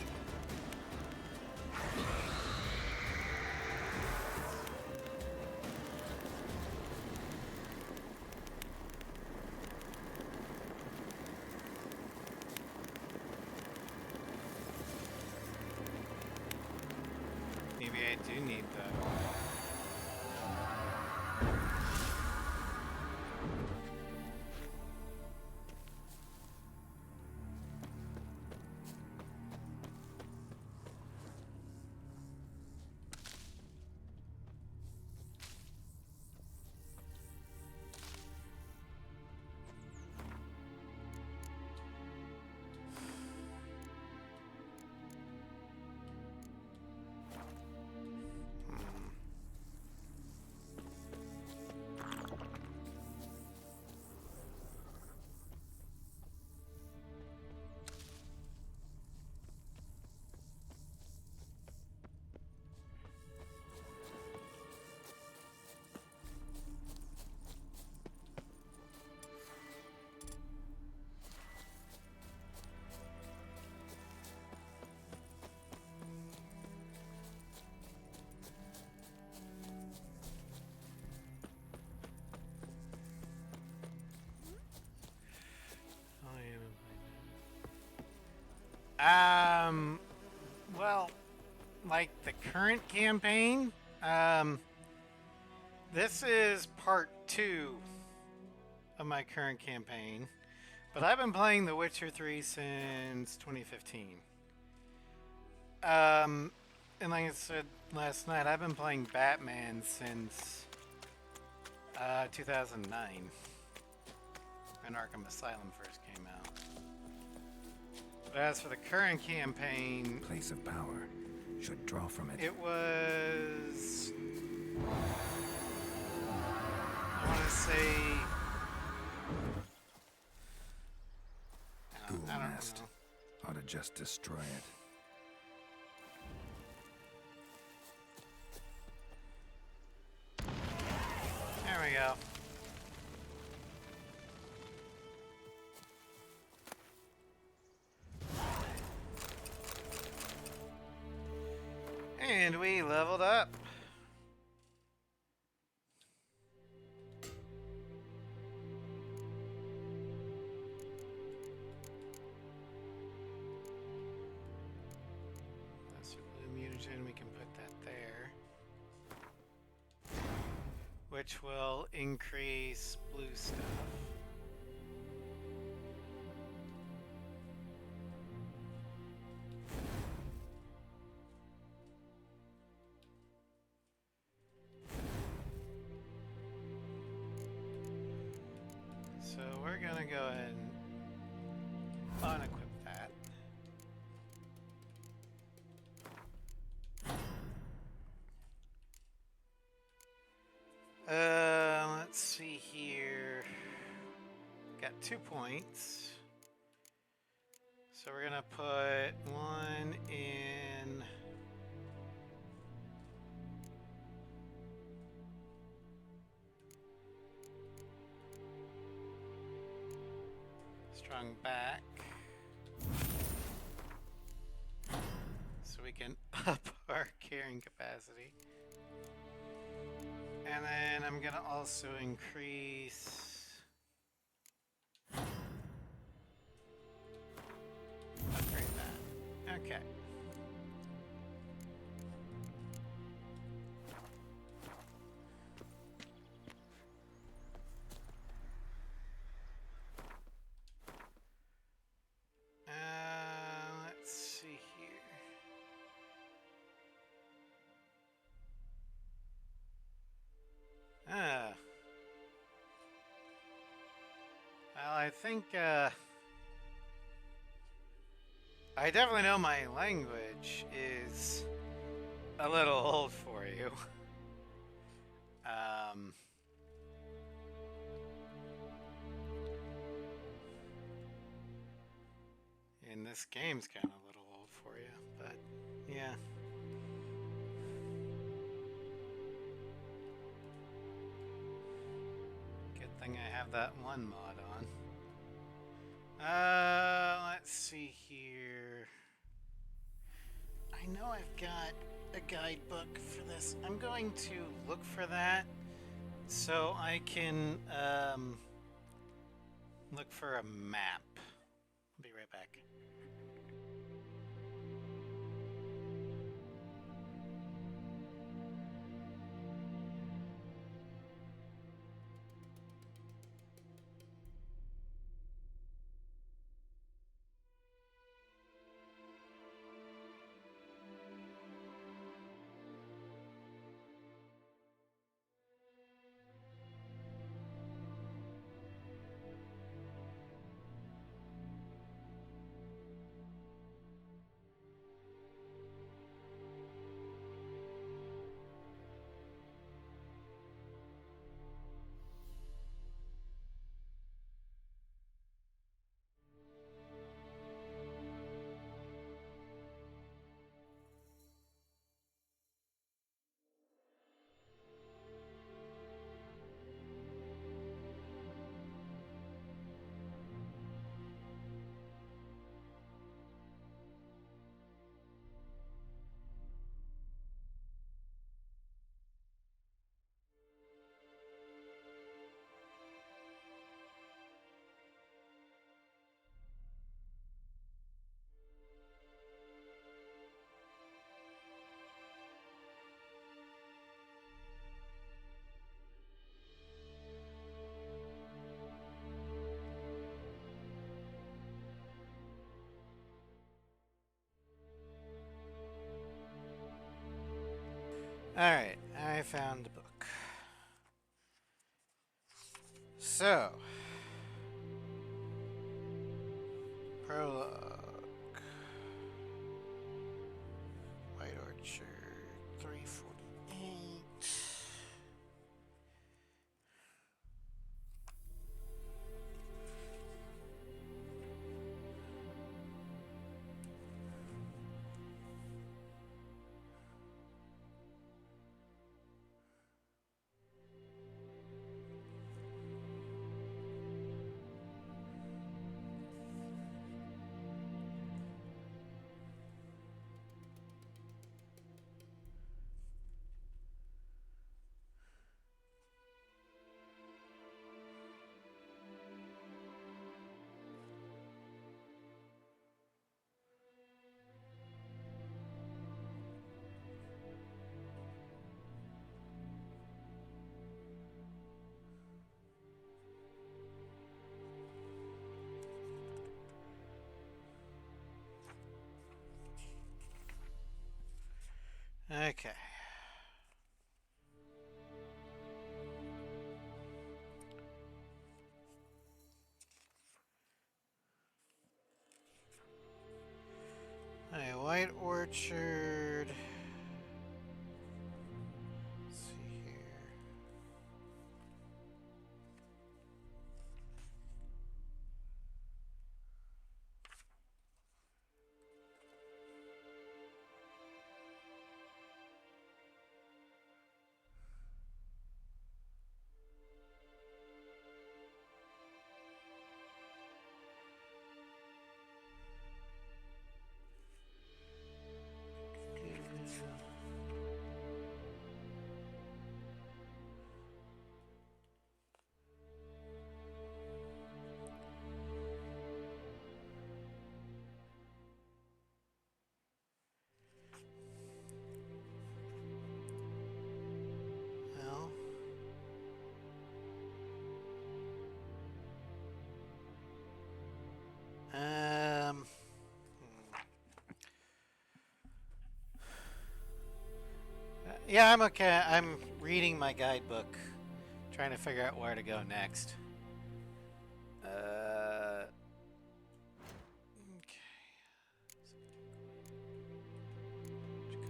Maybe I do need the... Well, like the current campaign, this is part 2 of my current campaign, but I've been playing The Witcher 3 since 2015. And like I said last night, I've been playing Batman since 2009, when Arkham Asylum first came out. But as for the current campaign, Place of power. Should draw from it. it was... I want to say... Ghoul I don't nest. know. Ought to just destroy it. There we go. And we leveled up. That's a blue mutagen, we can put that there. Which will increase blue stuff. So we're gonna go ahead and unequip that. got 2 points. So we're gonna put 1 in strong back. So we can up our carrying capacity. And then I'm gonna also increase upgrade that. Okay. Let's see here. Well, I think, I definitely know my language is a little old for you. And this game's kind of a little old for you, but yeah. Good thing I have that one mod on. Let's see here. I know I've got a guidebook for this. I'm going to look for that so I can look for a map. I'll be right back. Alright, I found the book. So, prologue. White Orchard, 348. Okay. Hey, White Orchard. Let's see here. Yeah, I'm okay. I'm reading my guidebook, trying to figure out where to go next. Okay.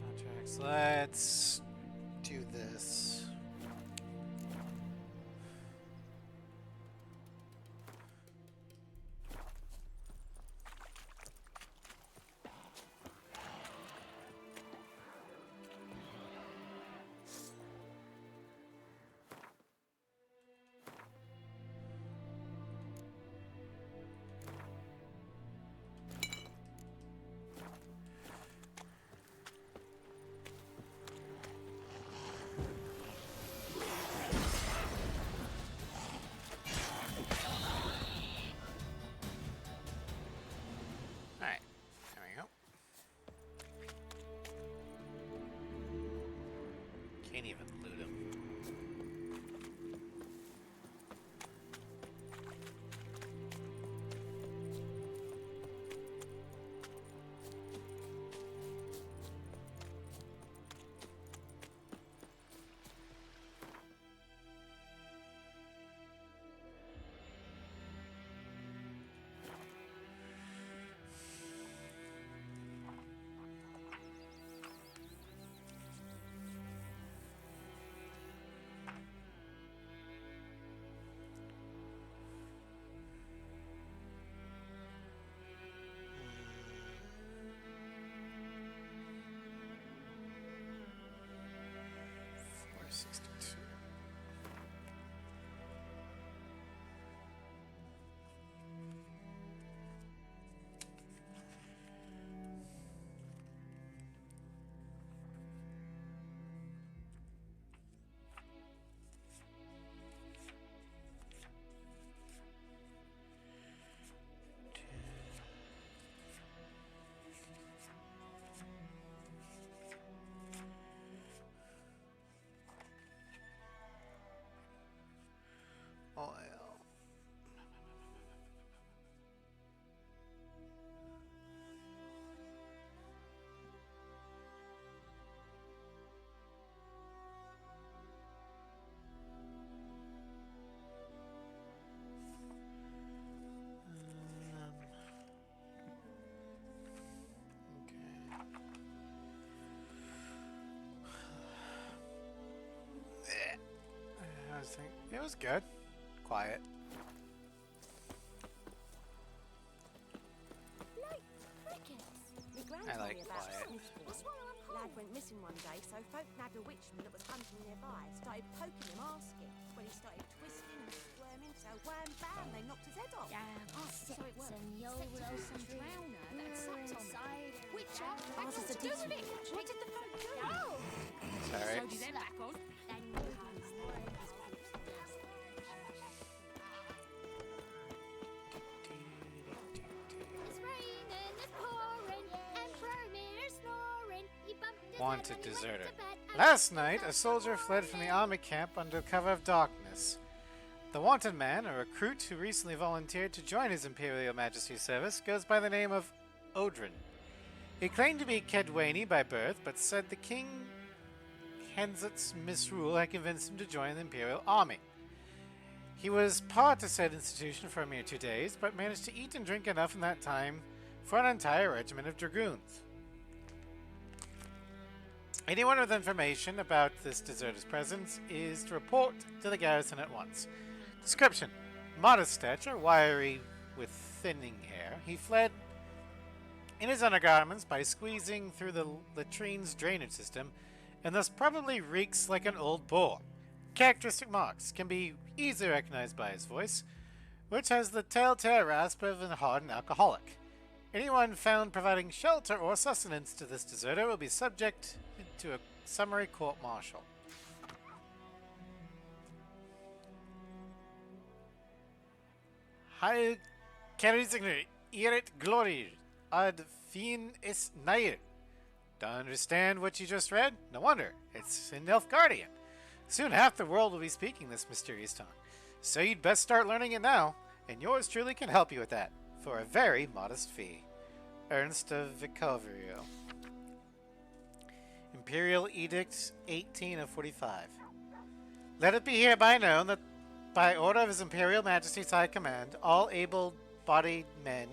Contracts. Let's do this. Alright, there we go. Can't even loot him. Oil. Okay. It was good. Quiet. I like quiet. Lad went missing one day, so folk nabbed a witchman that was hunting nearby. Started poking him, asking. When he started twisting and squirming, so wham bam, they knocked his head off. So it worked. Some drowner that had sucked on him. Witcher, what does the do with it? What did the folk do? Sorry. So did they back on? Wanted deserter. Last night, a soldier fled from the army camp under cover of darkness. The wanted man, a recruit who recently volunteered to join His Imperial Majesty's service, goes by the name of Odrin. He claimed to be Kedwani by birth, but said the King Henzit's misrule had convinced him to join the Imperial Army. He was part of said institution for a mere 2 days, but managed to eat and drink enough in that time for an entire regiment of dragoons. Anyone with information about this deserter's presence is to report to the garrison at once. Description: modest stature, wiry with thinning hair. He fled in his undergarments by squeezing through the latrine's drainage system, and thus probably reeks like an old boar. Characteristic marks can be easily recognized by his voice, which has the telltale rasp of a hardened alcoholic. Anyone found providing shelter or sustenance to this deserter will be subject to a summary court-martial. Heil Kerizigner, Irit Glory, ad fin is nair. Don't understand what you just read? No wonder. It's in Nilfgaardian. Soon half the world will be speaking this mysterious tongue. So you'd best start learning it now, and yours truly can help you with that, for a very modest fee. Ernst of Vicoverio. Imperial Edict 18 of 45. Let it be hereby known that by order of His Imperial Majesty's High Command, all able-bodied men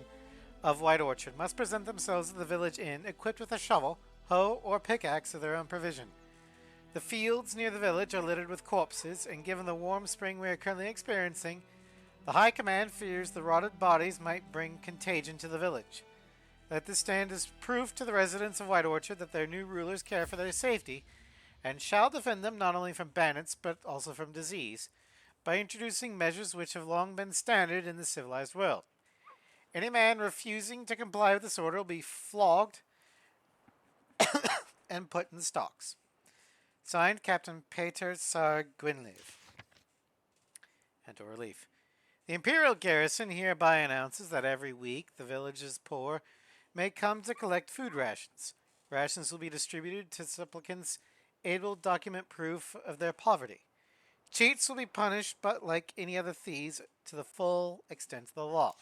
of White Orchard must present themselves at the village inn equipped with a shovel, hoe, or pickaxe of their own provision. The fields near the village are littered with corpses, and given the warm spring we are currently experiencing, the High Command fears the rotted bodies might bring contagion to the village. Let this stand as proof to the residents of White Orchard that their new rulers care for their safety, and shall defend them not only from bandits but also from disease, by introducing measures which have long been standard in the civilized world. Any man refusing to comply with this order will be flogged and put in the stocks. Signed, Captain Peter Sar Gwynlev. And to relief. The Imperial Garrison hereby announces that every week the village's poor may come to collect food rations. Rations will be distributed to supplicants able to document proof of their poverty. Cheats will be punished, but like any other thieves, to the full extent of the law.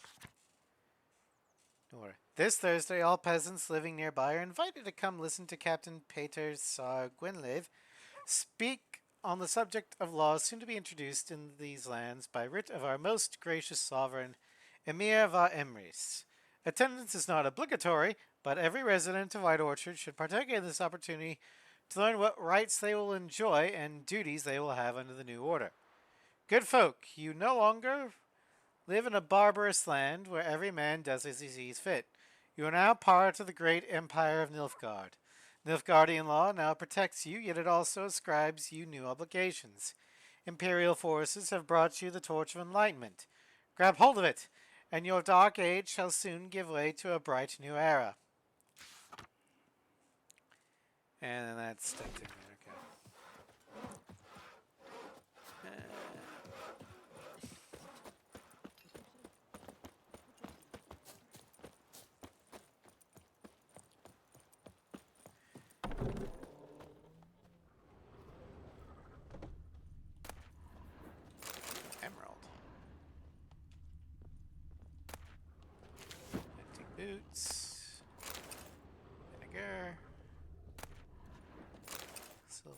This Thursday, all peasants living nearby are invited to come listen to Captain Peter Sar Gwynlev speak on the subject of laws soon to be introduced in these lands by writ of our most gracious sovereign, Emir va Emrys. Attendance is not obligatory, but every resident of White Orchard should partake in this opportunity to learn what rights they will enjoy and duties they will have under the new order. Good folk, you no longer live in a barbarous land where every man does as he sees fit. You are now part of the great empire of Nilfgaard. Nilfgaardian law now protects you, yet it also ascribes you new obligations. Imperial forces have brought you the torch of enlightenment. Grab hold of it, and your dark age shall soon give way to a bright new era. And then that's stuck in there, okay. Emerald. Empty boots. Vinegar. Silver.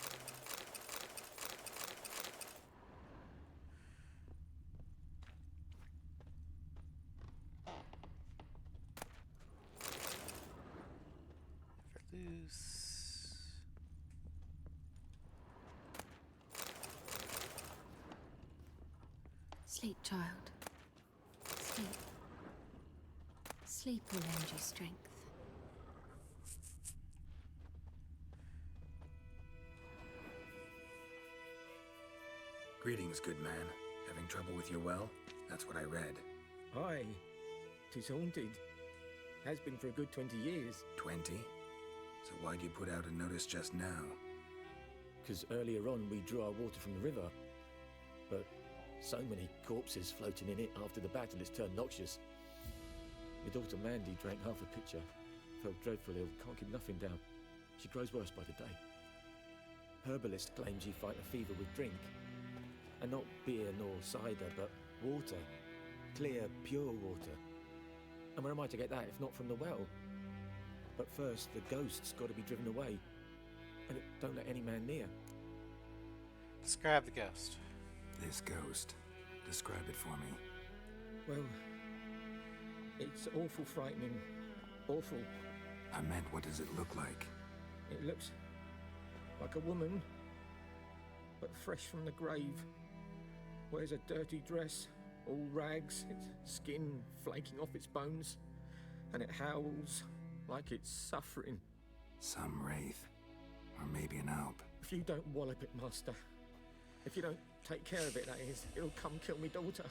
Never loose. Sleep, child. Sleep. Sleep will lend you strength. Greetings, good man. Having trouble with your well? That's what I read. Aye. 'Tis haunted. Has been for a good 20 years. 20? So why'd you put out a notice just now? 'Cause earlier on we drew our water from the river. But so many corpses floating in it after the battle it's turned noxious. My daughter Mandy drank half a pitcher. Felt dreadful ill, can't keep nothing down. She grows worse by the day. Herbalist claims you fight a fever with drink. And not beer nor cider, but water. Clear, pure water. And where am I to get that if not from the well? But first, the ghost's got to be driven away. And it don't let any man near. Describe the ghost. This ghost. Describe it for me. Well, it's awful frightening. Awful. I meant, what does it look like? It looks like a woman, but fresh from the grave. Wears a dirty dress, all rags, its skin flaking off its bones, and it howls like it's suffering. Some wraith. Or maybe an alp. If you don't wallop it, master, if you don't take care of it, that is, it'll come kill me daughter.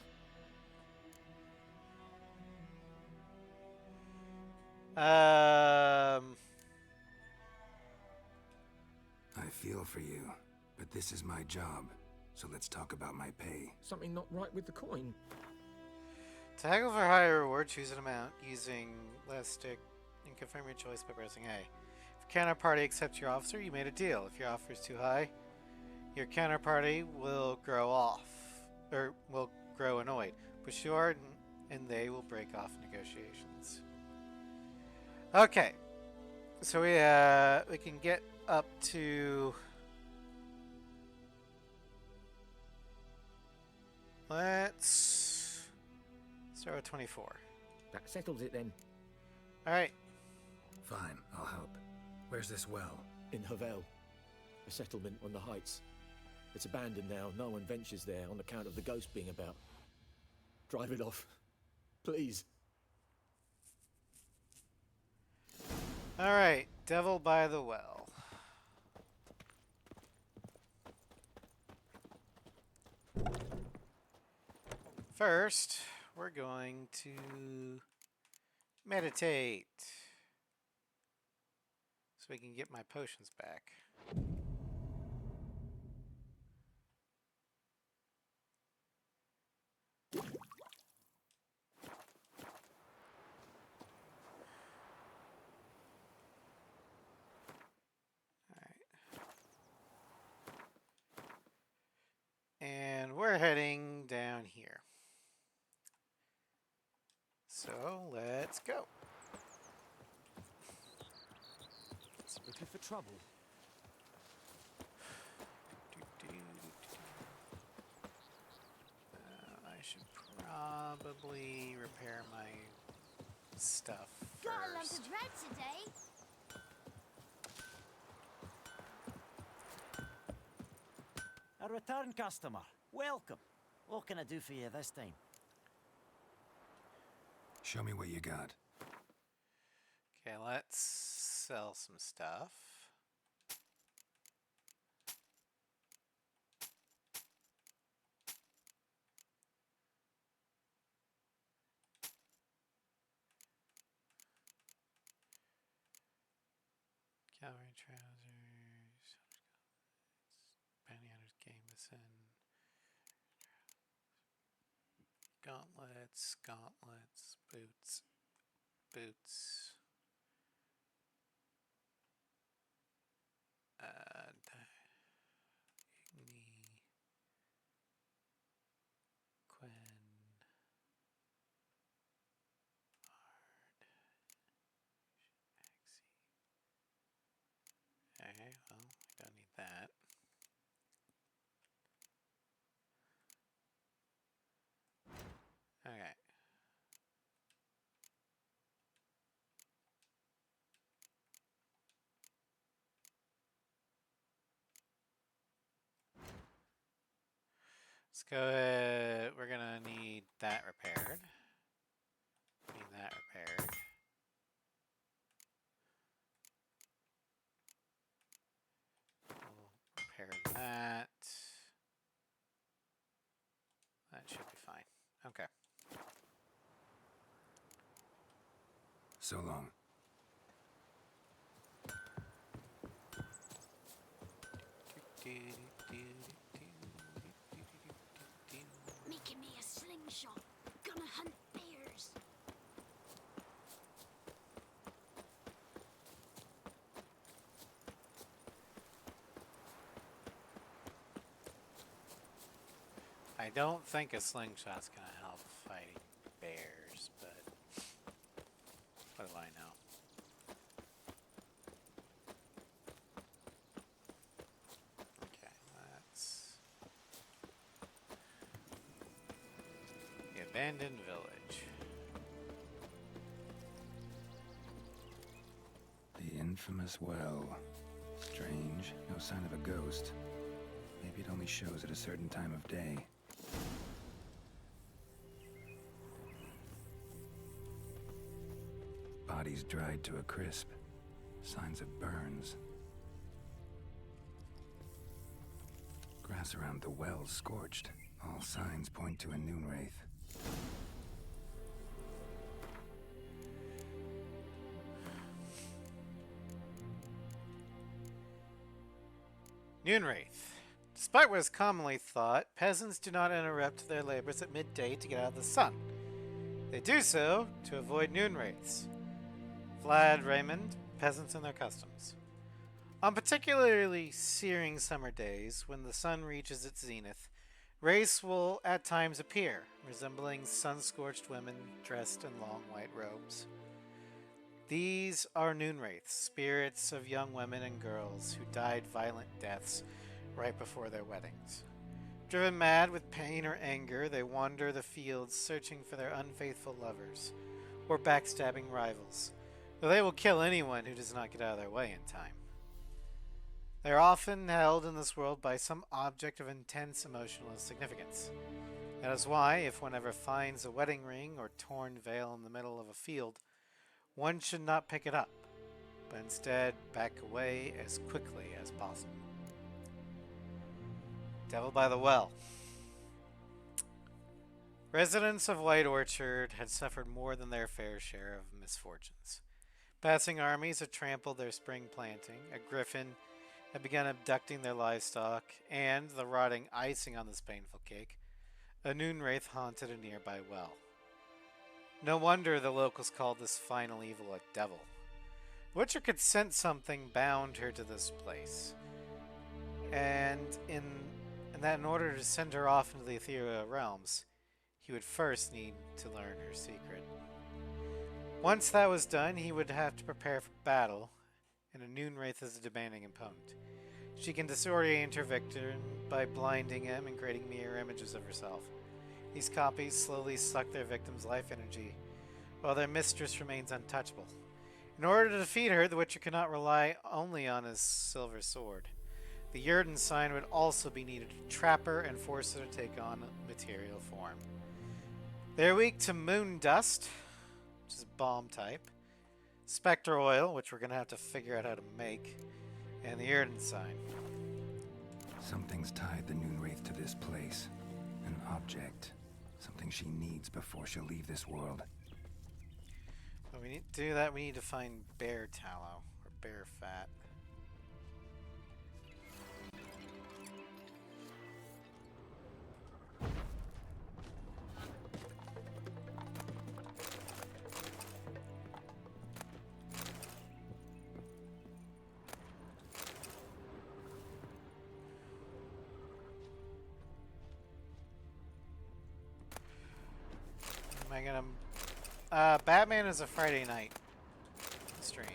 I feel for you, but this is my job, so let's talk about my pay. Something not right with the coin. To haggle for a higher reward, choose an amount using left stick and confirm your choice by pressing A. If your counterparty accepts your offer, you made a deal. If your offer is too high, your counterparty will grow annoyed. Push short, and they will break off negotiations. Okay, so we can get up to... Let's start with 24. That settles it then. Alright. Fine, I'll help. Where's this well? In Havel, a settlement on the heights. It's abandoned now. No one ventures there on account of the ghost being about. Drive it off, please. Alright, Devil by the Well. First, we're going to meditate so we can get my potions back. And we're heading down here. So let's go. Looking for trouble. I should probably repair my stuff Got a lump first. of dread today. A return customer. Welcome. What can I do for you this time? Show me what you got. Okay, let's sell some stuff. Cavalry trousers, bounty hunters gambeson, gauntlets, boots, Igni, Quen, okay, well, we don't need that. Okay. Let's go ahead. We're gonna need that repaired. Need that repaired. We'll repair that. That should be fine. Okay. So long. Making me a slingshot. Gonna hunt bears. I don't think a slingshot's gonna help fighting bears, but what do I know? Okay, that's the abandoned village. The infamous well. Strange, no sign of a ghost. Maybe it only shows at a certain time of day. Bodies dried to a crisp. Signs of burns. Grass around the well scorched. All signs point to a noon wraith. Noonwraith. Despite what is commonly thought, peasants do not interrupt their labors at midday to get out of the sun. They do so to avoid noonwraiths. Vlad, Raymond, peasants and their customs. On particularly searing summer days, when the sun reaches its zenith, wraiths will at times appear, resembling sun-scorched women dressed in long white robes. These are Noonwraiths, spirits of young women and girls who died violent deaths right before their weddings. Driven mad with pain or anger, they wander the fields searching for their unfaithful lovers or backstabbing rivals, though they will kill anyone who does not get out of their way in time. They are often held in this world by some object of intense emotional significance. That is why, if one ever finds a wedding ring or torn veil in the middle of a field, one should not pick it up, but instead back away as quickly as possible. Devil by the Well. Residents of White Orchard had suffered more than their fair share of misfortunes. Passing armies had trampled their spring planting, a griffin had begun abducting their livestock, and, the rotting icing on this painful cake, a Noonwraith haunted a nearby well. No wonder the locals called this final evil a devil. The Witcher could sense something bound her to this place, and that in order to send her off into the ethereal realms, he would first need to learn her secret. Once that was done, he would have to prepare for battle, and a Noonwraith is a demanding opponent. She can disorient her victim by blinding him and creating mirror images of herself. These copies slowly suck their victim's life energy, while their mistress remains untouchable. In order to defeat her, the Witcher cannot rely only on his silver sword. The Jurden sign would also be needed to trap her and force her to take on material form. They're weak to moon dust, which is bomb type, specter oil, which we're going to have to figure out how to make, and the Jurden sign. Something's tied the Noonwraith to this place. An object. Something she needs before she'll leave this world. But we need to do that, we need to find bear tallow, or bear fat. Am I gonna... Batman is a Friday night stream.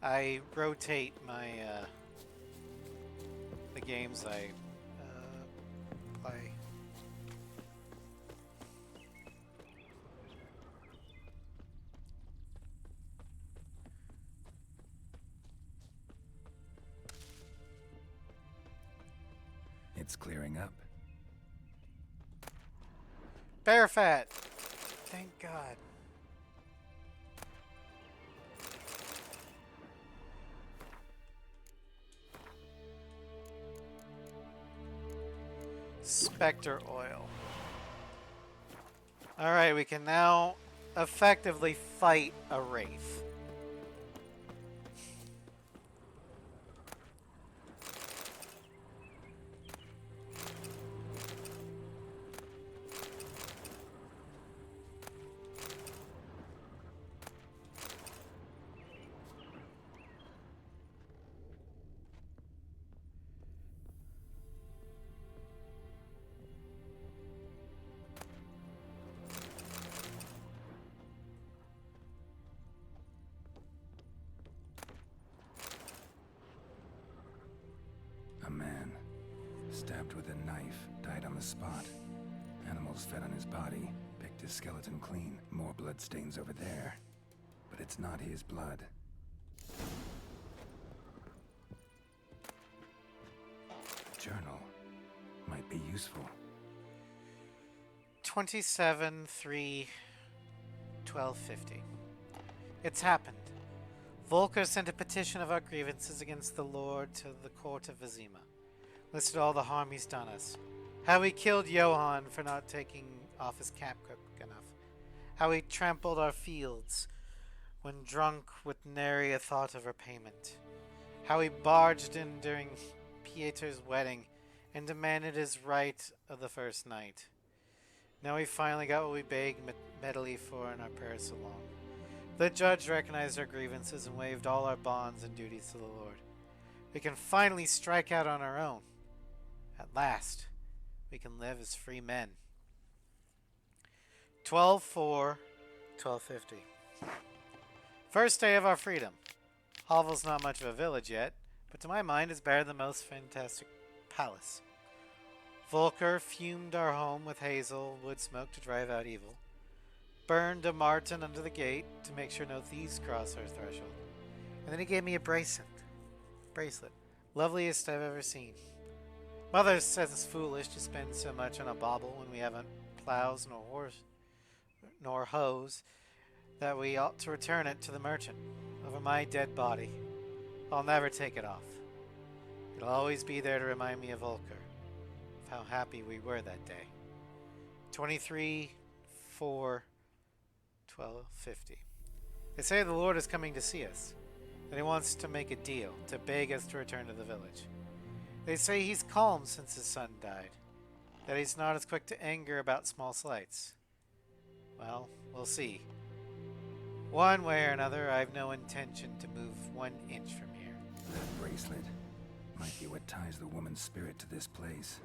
I rotate my, the games I, play. It's clearing up. Bear fat! Thank God. Spectre oil. Alright, we can now effectively fight a wraith. A man, stabbed with a knife, died on the spot. Animals fed on his body, picked his skeleton clean. More blood stains over there. But it's not his blood. A journal might be useful. 27/3/1250. It's happened. Volker sent a petition of our grievances against the Lord to the court of Vizima. Listed all the harm he's done us. How he killed Johann for not taking off his cap quick enough. How he trampled our fields when drunk with nary a thought of repayment. How he barged in during Pieter's wedding and demanded his right of the first night. Now we finally got what we begged Medley for in our prayers so long. The judge recognized our grievances and waived all our bonds and duties to the Lord. We can finally strike out on our own. At last, we can live as free men. 12/4/1250. First day of our freedom. Hovel's not much of a village yet, but to my mind it's better than most fantastic palace. Volker fumed our home with hazel, wood smoke to drive out evil. Burned a marten under the gate to make sure no thieves cross our threshold. And then he gave me a bracelet. Loveliest I've ever seen. Mother says it's foolish to spend so much on a bauble when we haven't plows nor hoes, that we ought to return it to the merchant over my dead body. I'll never take it off. It'll always be there to remind me of Volker, of how happy we were that day. 23/4/1250. They say the Lord is coming to see us, that he wants to make a deal, to beg us to return to the village. They say he's calm since his son died, that he's not as quick to anger about small slights. Well, we'll see. One way or another, I've no intention to move 1 inch from here. That bracelet might be what ties the woman's spirit to this place.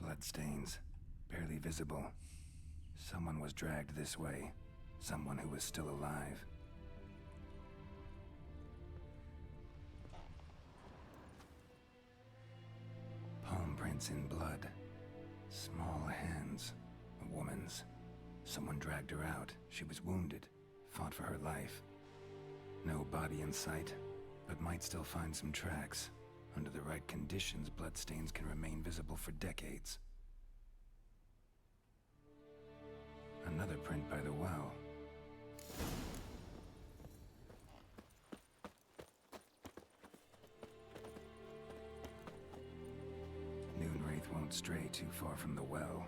Bloodstains, barely visible. Someone was dragged this way. Someone who was still alive. Palm prints in blood. Small hands. A woman's. Someone dragged her out. She was wounded. Fought for her life. No body in sight, but might still find some tracks. Under the right conditions, bloodstains can remain visible for decades. Another print by the well. Noonwraith won't stray too far from the well.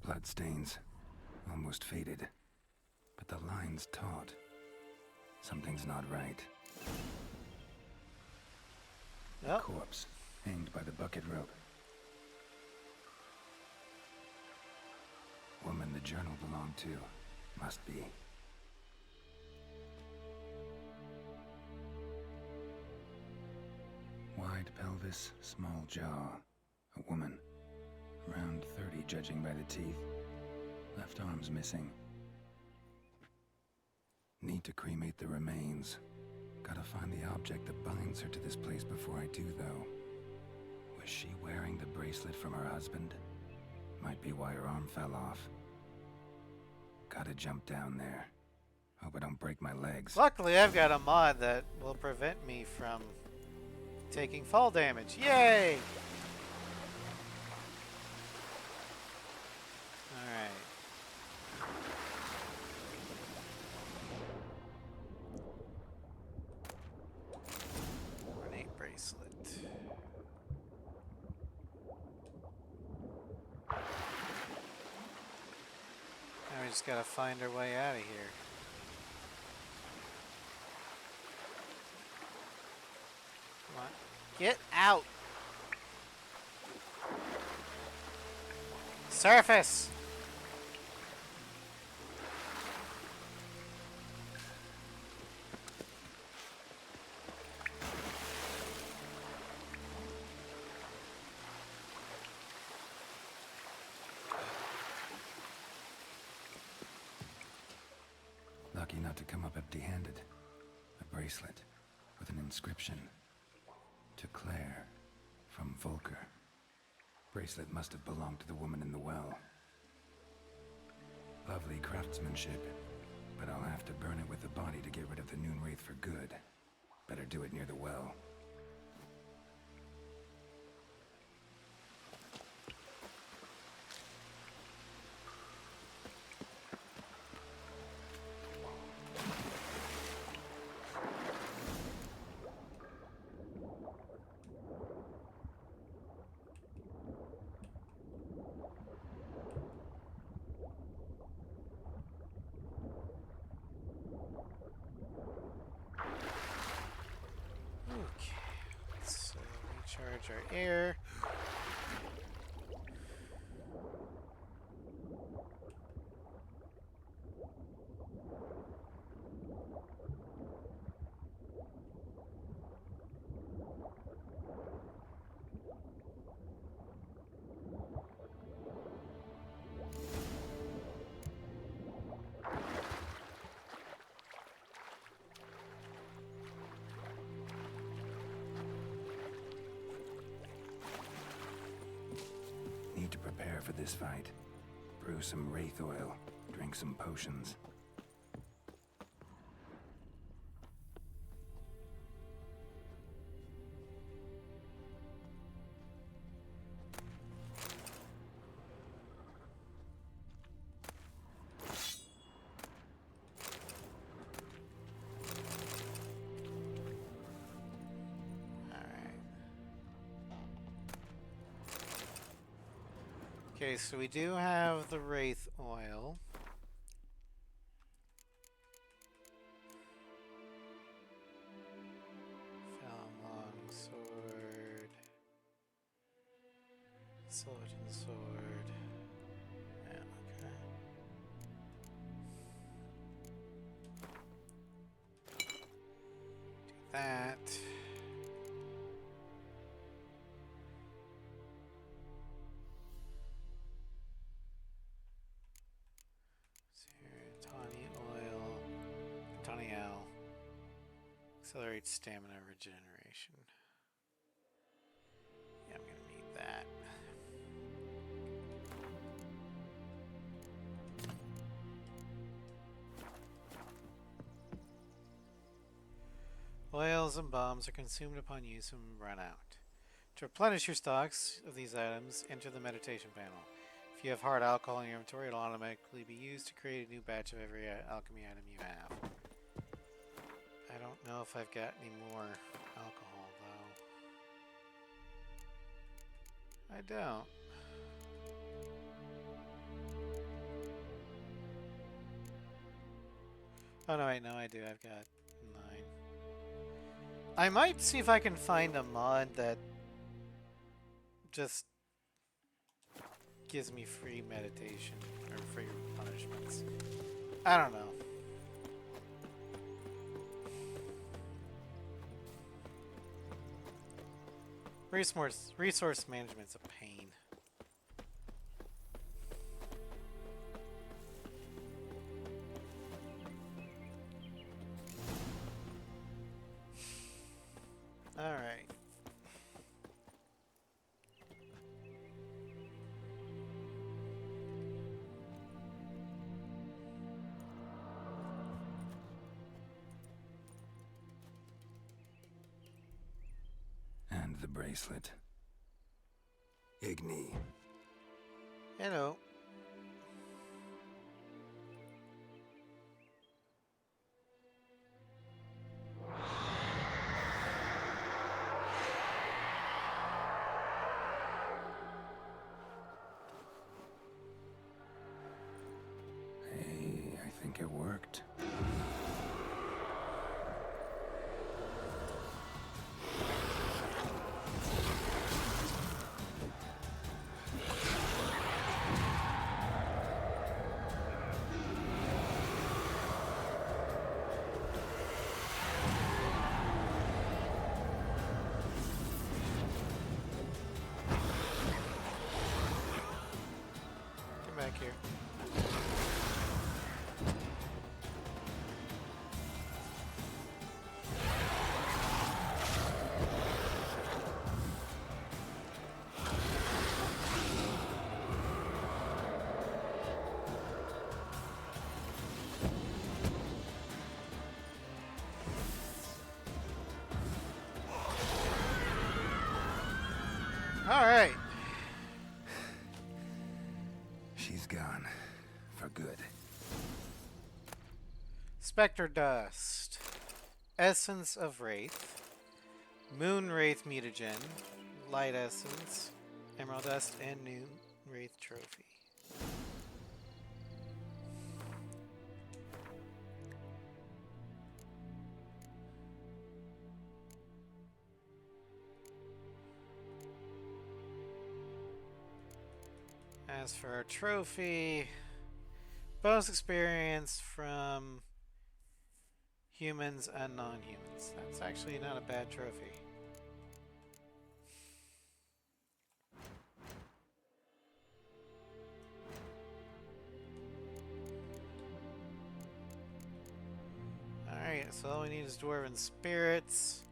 Bloodstains, almost faded, but the line's taut. Something's not right. Yep. Corpse, hanged by the bucket rope. Woman the journal belonged to. Must be. Wide pelvis, small jaw. A woman. Around 30, judging by the teeth. Left arm's missing. Need to cremate the remains. Gotta find the object that binds her to this place before I do, though. Was she wearing the bracelet from her husband? Might be why her arm fell off. Gotta jump down there. Hope I don't break my legs. Luckily, I've got a mod that will prevent me from taking fall damage. Yay! Alright. Ornate bracelet. Now we just gotta find our way out of here. Come on. Get out! Surface! Lucky not to come up empty-handed. A bracelet with an inscription. To Claire, from Volker. Bracelet must have belonged to the woman in the well. Lovely craftsmanship, but I'll have to burn it with the body to get rid of the Noonwraith for good. Better do it near the well. Let's recharge our air. for this fight. Brew some wraith oil, drink some potions. Okay, so we do have the wraith oil. Falmong sword. Soladin sword. Yeah, okay. Do that. Accelerates stamina regeneration. Yeah, I'm gonna need that. Oils and bombs are consumed upon use and run out. To replenish your stocks of these items, enter the meditation panel. If you have hard alcohol in your inventory, it'll automatically be used to create a new batch of every alchemy item you have. I don't know if I've got any more alcohol, though. I don't. Oh, no, wait, no, I do. I've got 9. I might see if I can find a mod that just gives me free meditation or free punishments. I don't know. Resource management's a pain. All right. And the bracelet. Igni. Hello. Hey, I think it worked. Back here. All right. She's gone. For good. Spectre Dust. Essence of Wraith. Moon Wraith Mutagen. Light Essence. Emerald Dust and New Wraith Trophy. As for our trophy, bonus experience from humans and non-humans. That's actually not a bad trophy. Alright, so all we need is Dwarven Spirits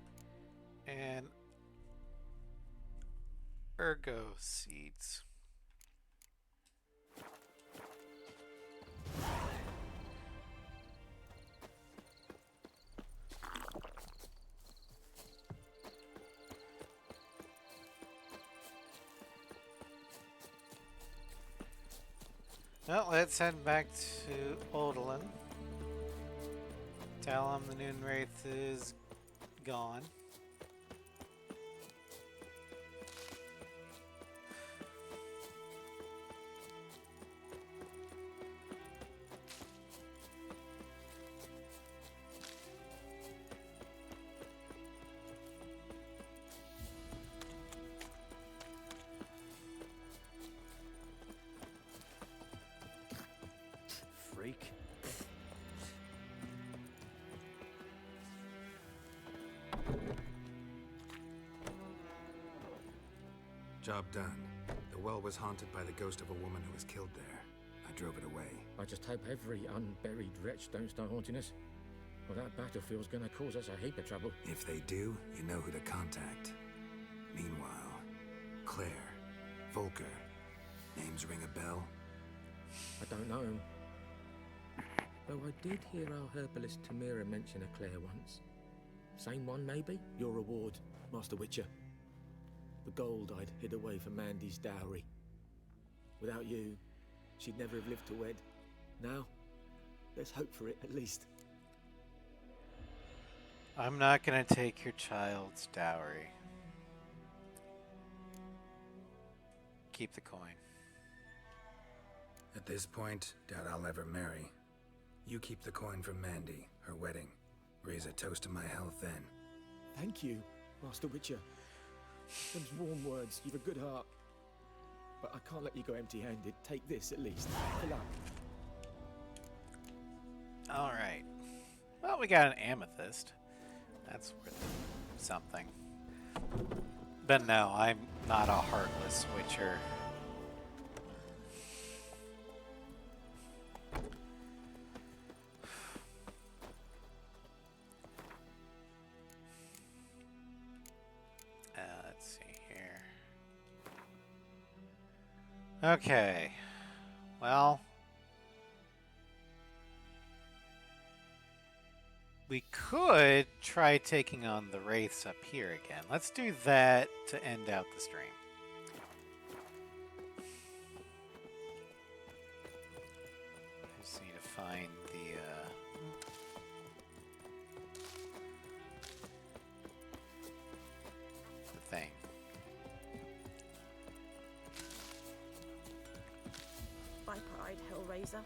and Ergo Seeds. Well, let's head back to Odalin. Tell him the Noon Wraith is gone. Freak. Job done. The well was haunted by the ghost of a woman who was killed there. I drove it away. I just hope every unburied wretch don't start haunting us. Well, that battlefield's gonna cause us a heap of trouble. If they do, you know who to contact. Meanwhile, Claire, Volker, names ring a bell? I don't know him. Though I did hear our herbalist Tamira mention a Claire once. Same one, maybe? Your reward, Master Witcher. The gold I'd hid away for Mandy's dowry. Without you, she'd never have lived to wed. Now, there's hope for it, at least. I'm not gonna take your child's dowry. Keep the coin. At this point, doubt I'll ever marry. You keep the coin from Mandy, her wedding. Raise a toast to my health then. Thank you, Master Witcher. Them's warm words. You've a good heart. But I can't let you go empty-handed. Take this, at least. For luck. Alright. Well, we got an amethyst. That's worth something. But no, I'm not a heartless witcher. Let's see here. Okay. Well, we could try taking on the wraiths up here again. Let's do that to end out the stream. Just need to find the thing. Viper-eyed Hellraiser.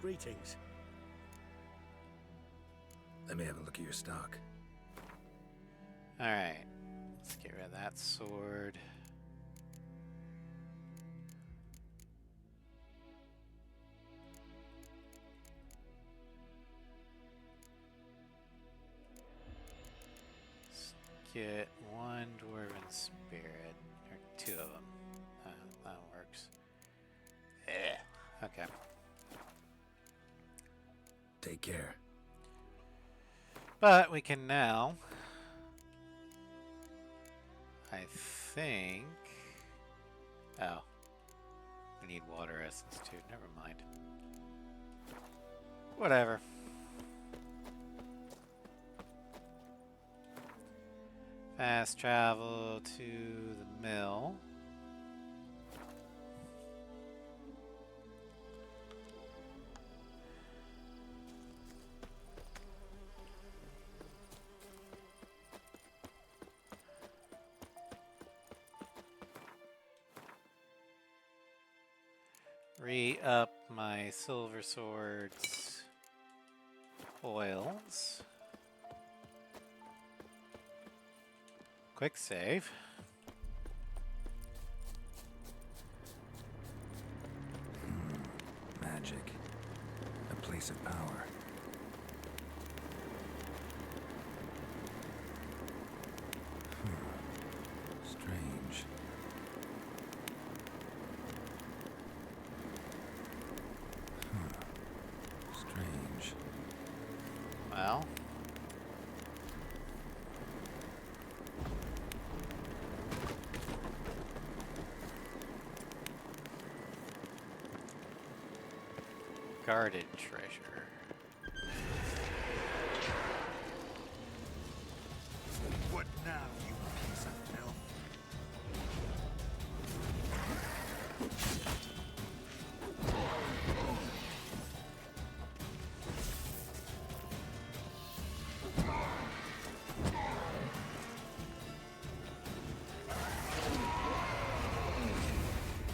Greetings. Let me have a look at your stock. Alright. Let's get rid of that sword. Let's get one dwarven spirit. Or two of them. That works. Okay. Take care. But we can now, I think, oh, we need water essence too, never mind. Whatever. Fast travel to the mill. Re-up my silver swords oils. Quick save. Magic. A place of power. Strange. guarded treasure. What now, you piece of filth?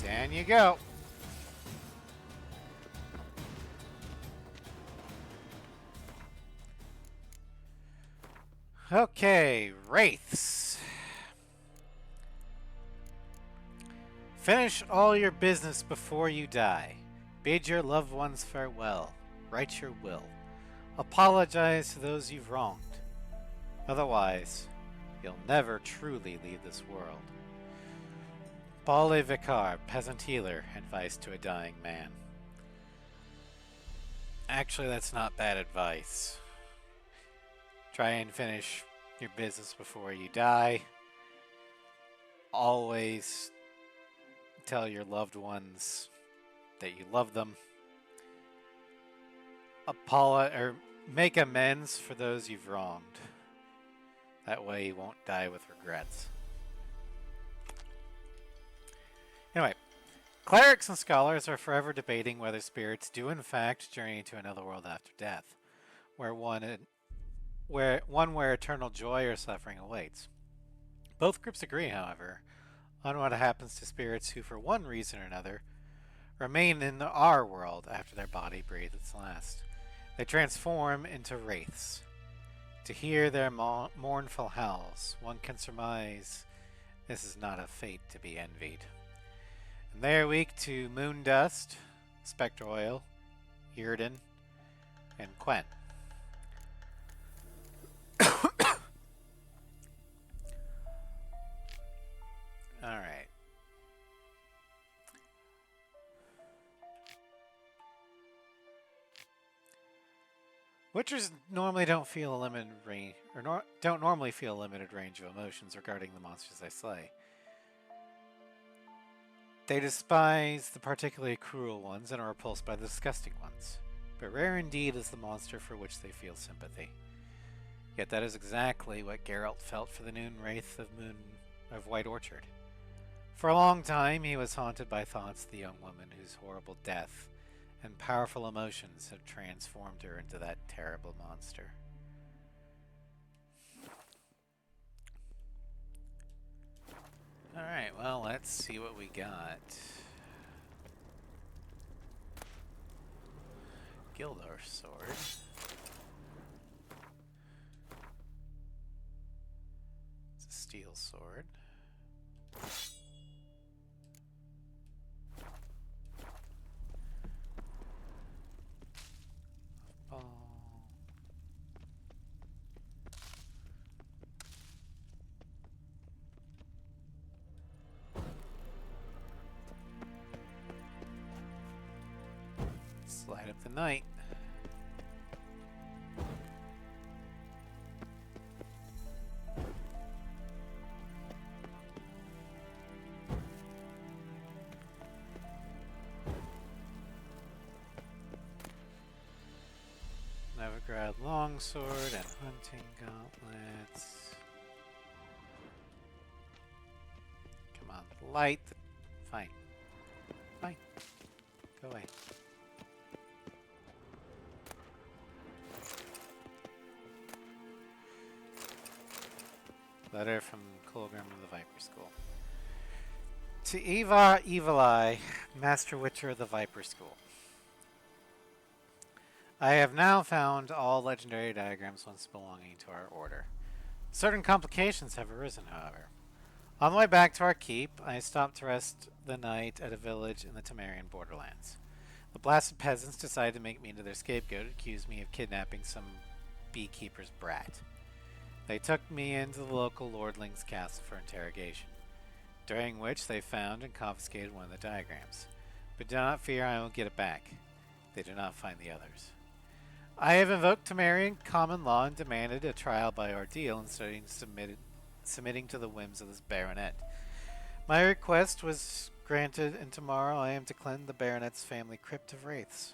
Down you go. Okay, wraiths. Finish all your business before you die. Bid your loved ones farewell. Write your will. Apologize to those you've wronged. Otherwise, you'll never truly leave this world. Bale Vicar, peasant healer, advice to a dying man. Actually, that's not bad advice. Try and finish your business before you die. Always tell your loved ones that you love them. Make amends for those you've wronged. That way you won't die with regrets. Anyway, clerics and scholars are forever debating whether spirits do in fact journey to another world after death, where eternal joy or suffering awaits. Both groups agree, however, on what happens to spirits who, for one reason or another, remain in our world after their body breathes its last. They transform into wraiths. To hear their mournful howls, one can surmise this is not a fate to be envied. And they are weak to moon dust, spectre oil, Yrden, and Quen. Alright. Witchers normally don't feel a limited range, or don't normally feel a limited range of emotions regarding the monsters they slay. They despise the particularly cruel ones and are repulsed by the disgusting ones. But rare indeed is the monster for which they feel sympathy. Yet that is exactly what Geralt felt for the Noon Wraith of White Orchard. For a long time he was haunted by thoughts of the young woman whose horrible death and powerful emotions have transformed her into that terrible monster. Alright, well, let's see what we got. Gildar sword. It's a steel sword. Ball. Light up the night. Novigrad longsword and hunting gauntlets. Come on, light. Fine. Fine. Go away. Letter from Colgrim of the Viper School. To Ivar Evil Eye, Master Witcher of the Viper School. I have now found all legendary diagrams once belonging to our order. Certain complications have arisen, however. On the way back to our keep, I stopped to rest the night at a village in the Temerian borderlands. The blasted peasants decided to make me into their scapegoat and accuse me of kidnapping some beekeeper's brat. They took me into the local lordling's castle for interrogation, during which they found and confiscated one of the diagrams. But do not fear, I won't get it back. They do not find the others. I have invoked Temerian common law and demanded a trial by ordeal instead of submitting to the whims of this baronet. My request was granted, and tomorrow I am to cleanse the baronet's family crypt of wraiths.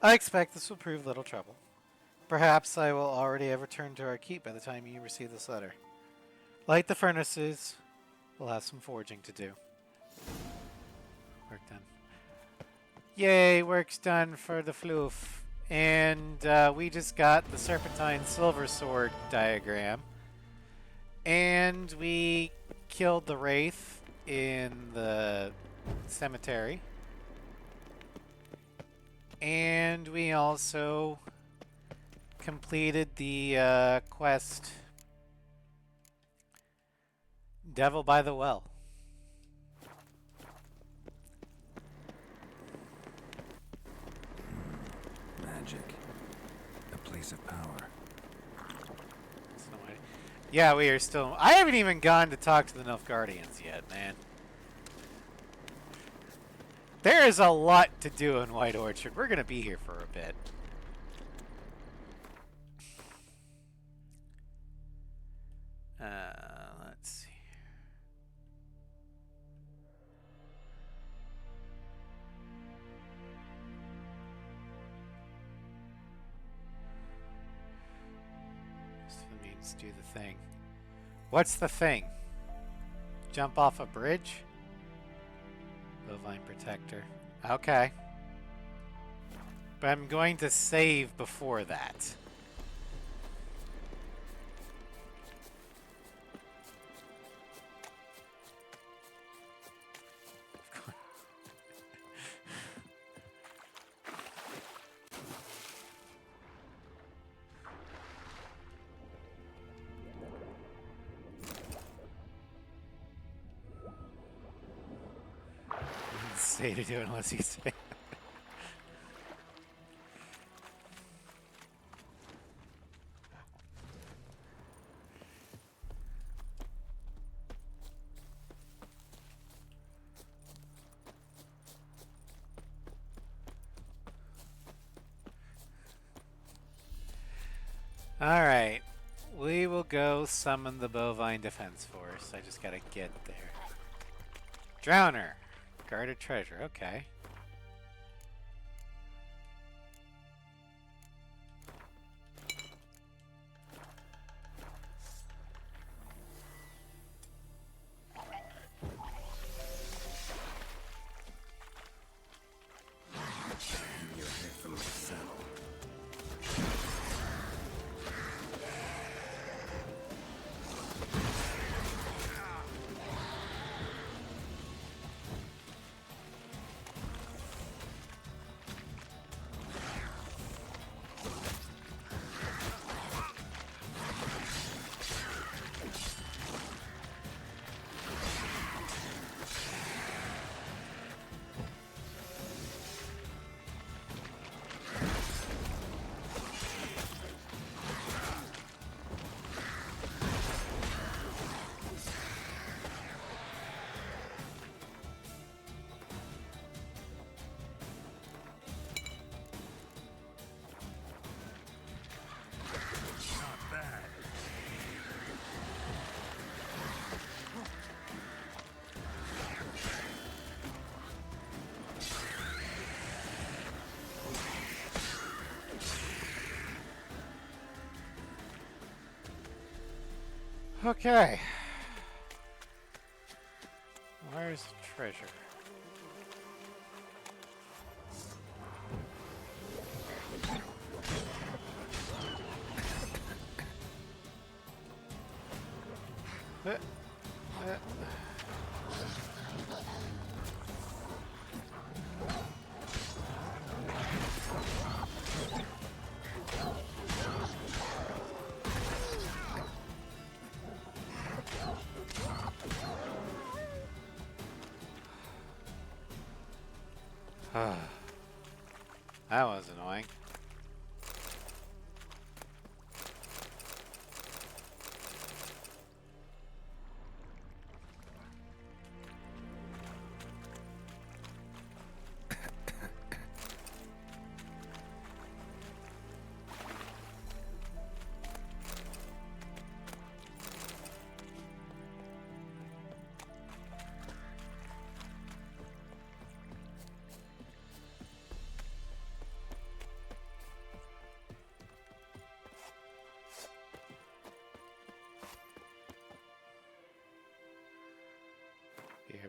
I expect this will prove little trouble. Perhaps I will already have returned to our keep by the time you receive this letter. Light the furnaces. We'll have some forging to do. Work done. Yay, work's done for the floof. And we just got the Serpentine Silver Sword diagram. And we killed the Wraith in the cemetery. And we also completed the quest Devil by the Well. Magic. A place of power. Yeah, we are still... I haven't even gone to talk to the Nilfgaardians yet, man. There is a lot to do in White Orchard. We're going to be here for a bit. Let's see. So that means do the thing. What's the thing? Jump off a bridge? Bovine Protector. Okay. But I'm going to save before that. Say to do it unless you say. All right, we will go summon the Bovine Defense Force. I just gotta get there. Drowner. Guarded treasure, okay. Your head from the saddle. Okay. Where's the treasure? That was annoying.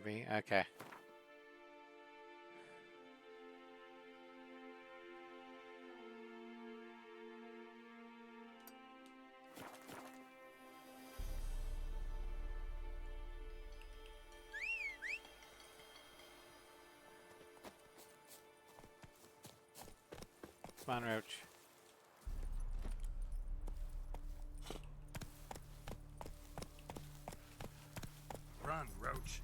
to be? Okay. Come on, Roach. Run, Roach.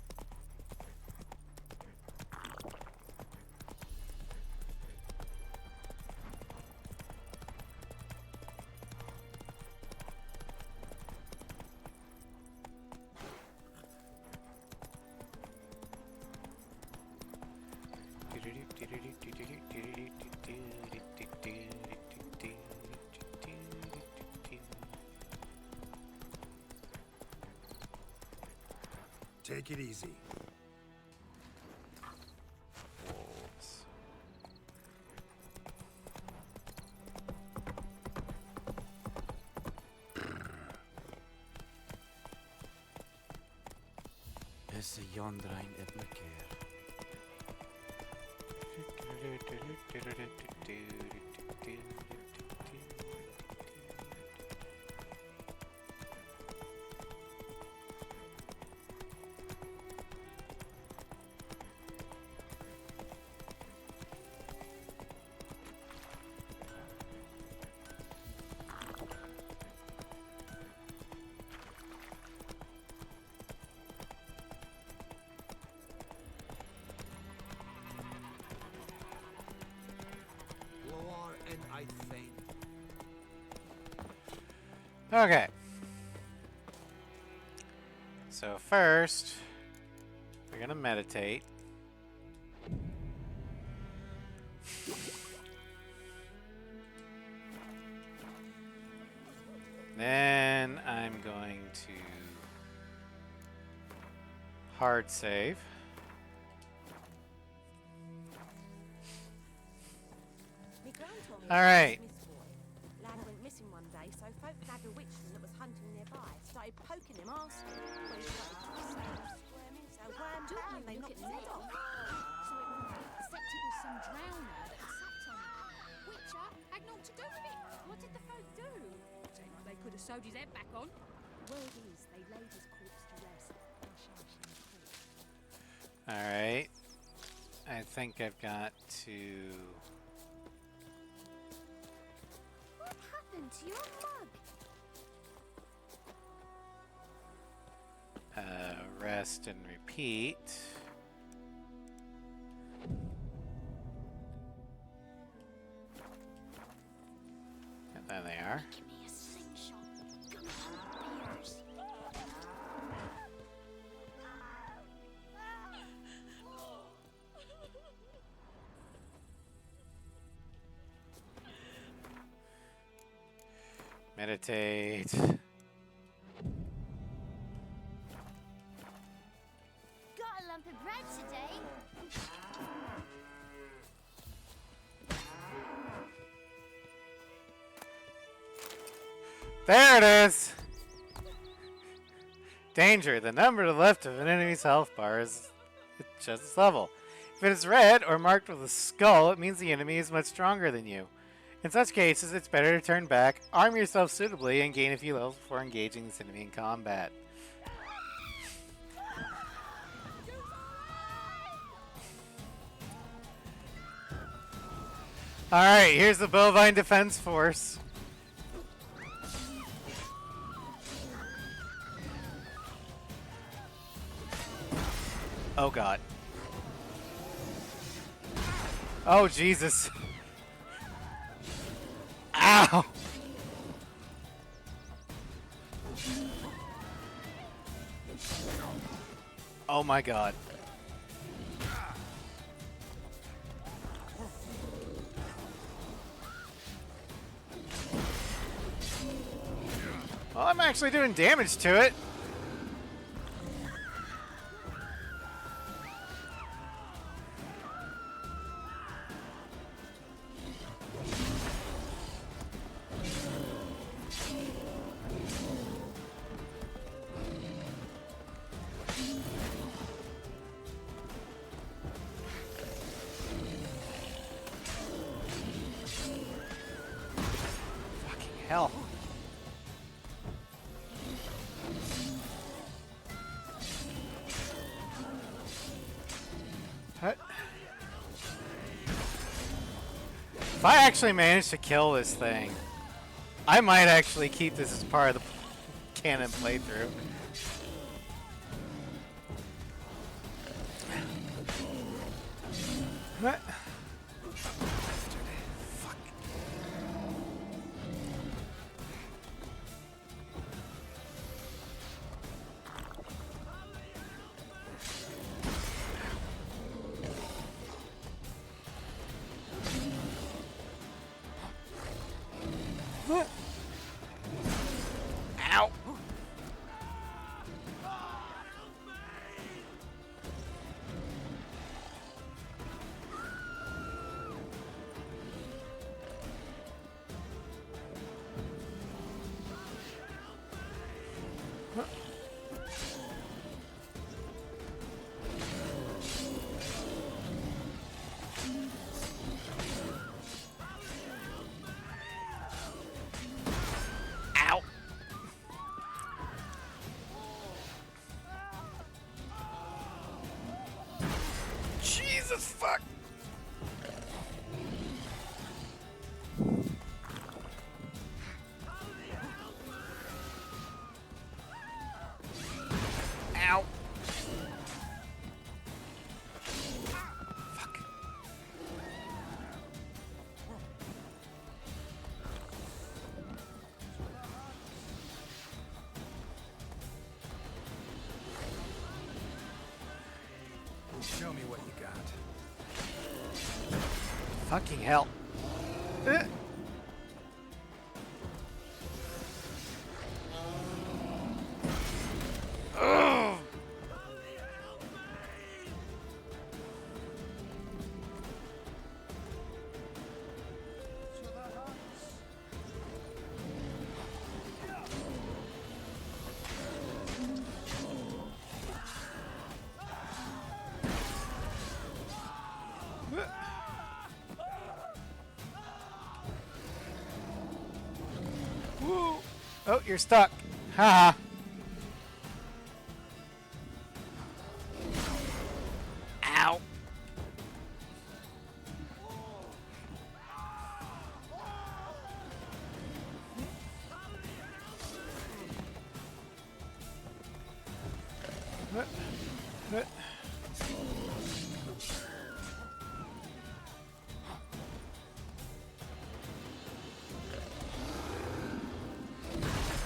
Take it easy. Wolves. Esse Jondrain Ibn Keir. Loar and I think. Okay. So first, we're gonna meditate. Then I'm going to hard save. All right. Lad went missing one day, so folk nabbed a witchman that was hunting nearby. Started poking him, asking. Well, he started squirming, so wham bam, they knocked his head off. So except it was some drowner that had sat on it. Witcher had naught to do with it. What did the folk do? Seemed like they could have sewed his head back on. Word is, they laid his corpse to rest. All right. I think I've got to What happened to your mug? rest and repeat. And there they are. Give me a slingshot. Gonna hunt bears. Meditate. Got a lump of bread today. There it is! Danger. The number to the left of an enemy's health bar is just its level. If it is red or marked with a skull, it means the enemy is much stronger than you. In such cases, it's better to turn back, arm yourself suitably, and gain a few levels before engaging this enemy in combat. Alright, here's the Bovine Defense Force. Oh god. Oh Jesus. Ow! Oh my god. Well, I'm actually doing damage to it. hell? If I actually manage to kill this thing, I might actually keep this as part of the canon playthrough. What? Ow! Ow! Jesus fuck! Ow! Fuck. Show me what you got. Fucking hell. Ugh. Woo. Oh, you're stuck. Haha. Ow.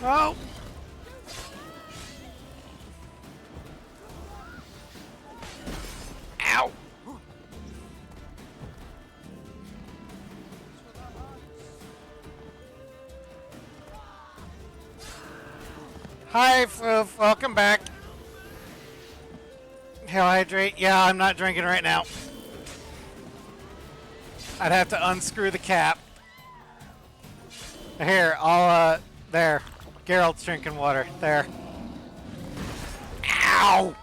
Oh! Ow! Hi, Floof. Welcome back. Hell hydrate. Yeah, I'm not drinking right now. I'd have to unscrew the cap. Here, I'll, there. Geralt's drinking water. There. Ow!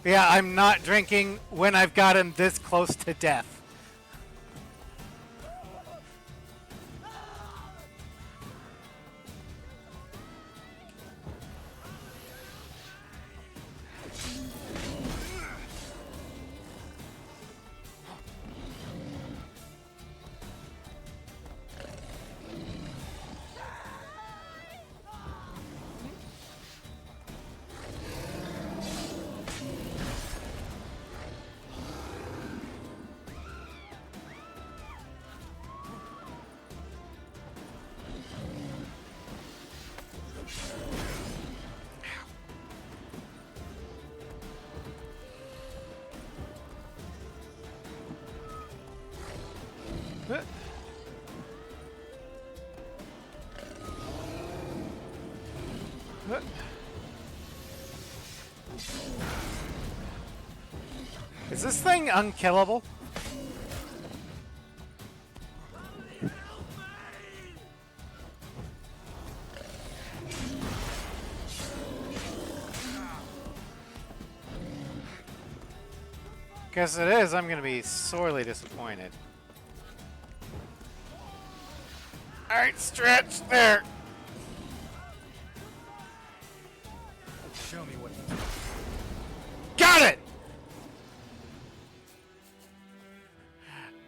Yeah, I'm not drinking when I've gotten this close to death. Is this thing unkillable? Guess it is. I'm gonna be sorely disappointed. Alright, stretch there. Show me what. Got it!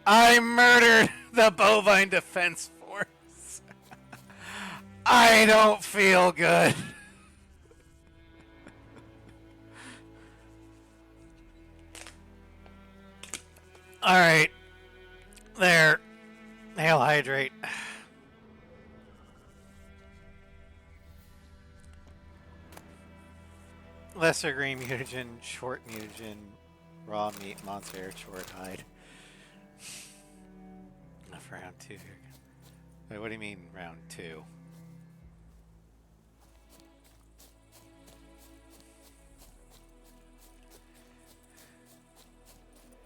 I murdered the Bovine Defense Force. I don't feel good. Alright. There. Hail hydrate. Lesser green mutagen, short mutagen, raw meat, monster air, short hide. For round 2 here. Wait, what do you mean round 2?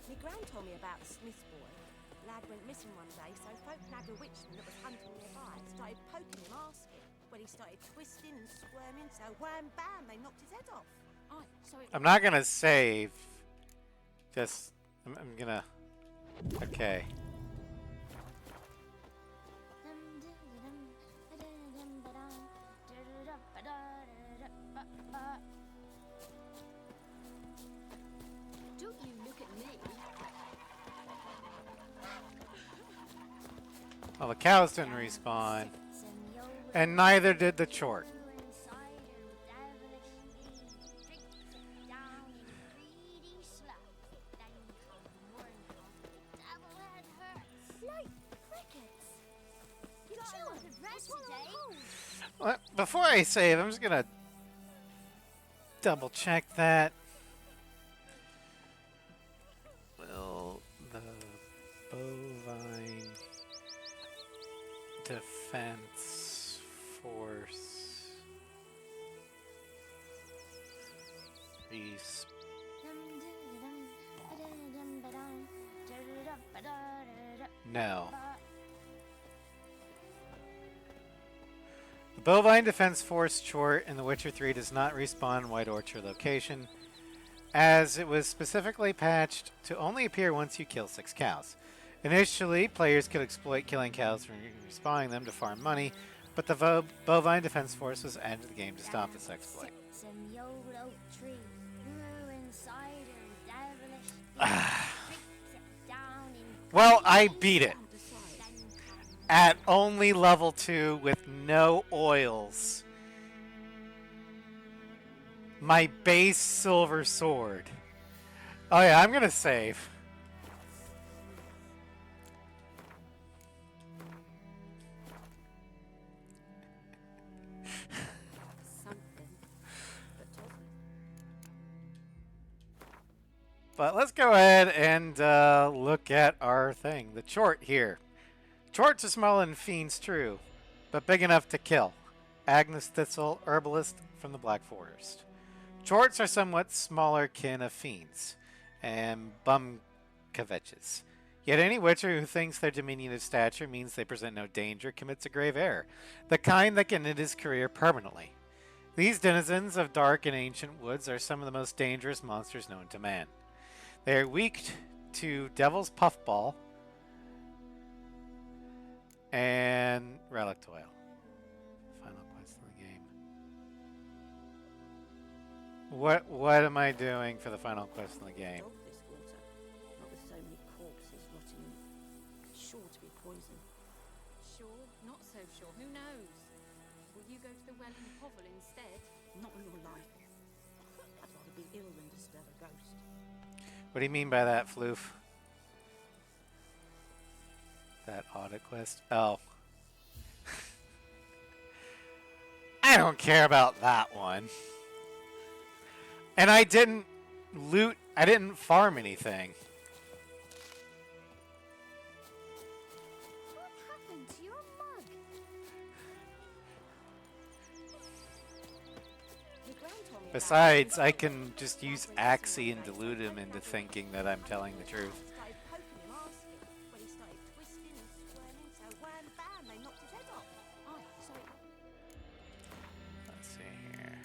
My gran told me about the Smith boy. Lad went missing one day, so folk nabbed a witchman that was hunting nearby. Started poking him, asking. When he started twisting and squirming, so wham bam, they knocked his head off. Aye, so it I'm not gonna save. Just, I'm gonna. Okay. Don't you look at me. Well, the cows didn't respawn, and neither did the chort. Well, before I save, I'm just gonna double check that. Will the Bovine Defense Force respawn? No. The Bovine Defense Force chort in The Witcher 3 does not respawn in White Orchard location, as it was specifically patched to only appear once you kill 6 cows. Initially, players could exploit killing cows from respawning them to farm money, but the Bovine Defense Force was added to the game to stop this exploit. Well, I beat it. At only level 2 with no oils. My base silver sword. Oh yeah, I'm gonna save. But let's go ahead and look at our thing. The chort here. Chorts are smaller than fiends, true, but big enough to kill. Agnes Thistle, herbalist from the Black Forest. Chorts are somewhat smaller kin of fiends and bumkavetches. Yet any witcher who thinks their diminutive stature means they present no danger commits a grave error, the kind that can end his career permanently. These denizens of dark and ancient woods are some of the most dangerous monsters known to man. They are weak to Devil's Puffball and Relic Oil. Final quest in the game. What am I doing for the final quest in the game? This water, not with so many corpses rotting in it. Sure to be poison. Sure, not so sure. Who knows? Will you go to the well in Hovel instead? Not in your life. I'd rather be ill than disturb a ghost. What do you mean by that, Floof? That audit quest? Oh. I don't care about that one. And I didn't loot, I didn't farm anything. What happened to your mug? Your gran told me about Besides, I can just use Axie and dilute him into thinking that I'm telling the truth. started poking him, asking. When he started twisting and squirming, so wham bam, they knocked his head off. Aye, so it Let's see here.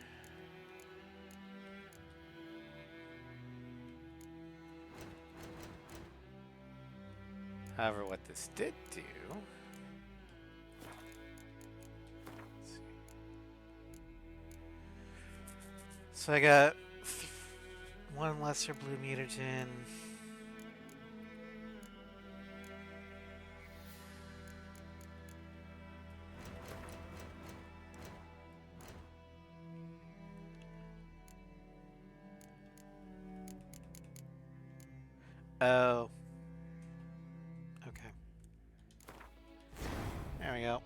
However, what this did do So I got one lesser blue mutagen. Oh. Okay. There we go.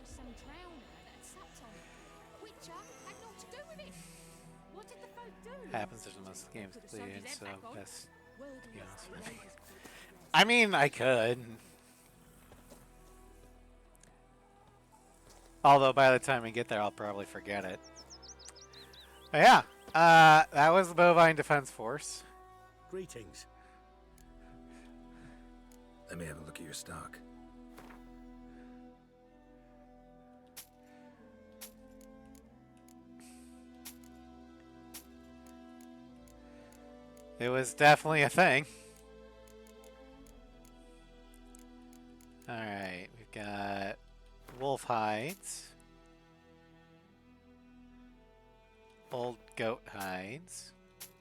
Some drowner that sucked on it. Witcher had naught to do with it. What did the folk do? Happens there's most of the game's Could've sewed completed, his so head back on. that's Well to be done, honest with Steve. me. I mean, I could. Although by the time we get there, I'll probably forget it. But yeah, that was the Bovine Defense Force. Greetings. Let me have a look at your stock. It was definitely a thing. Alright, we've got wolf hides, old goat hides,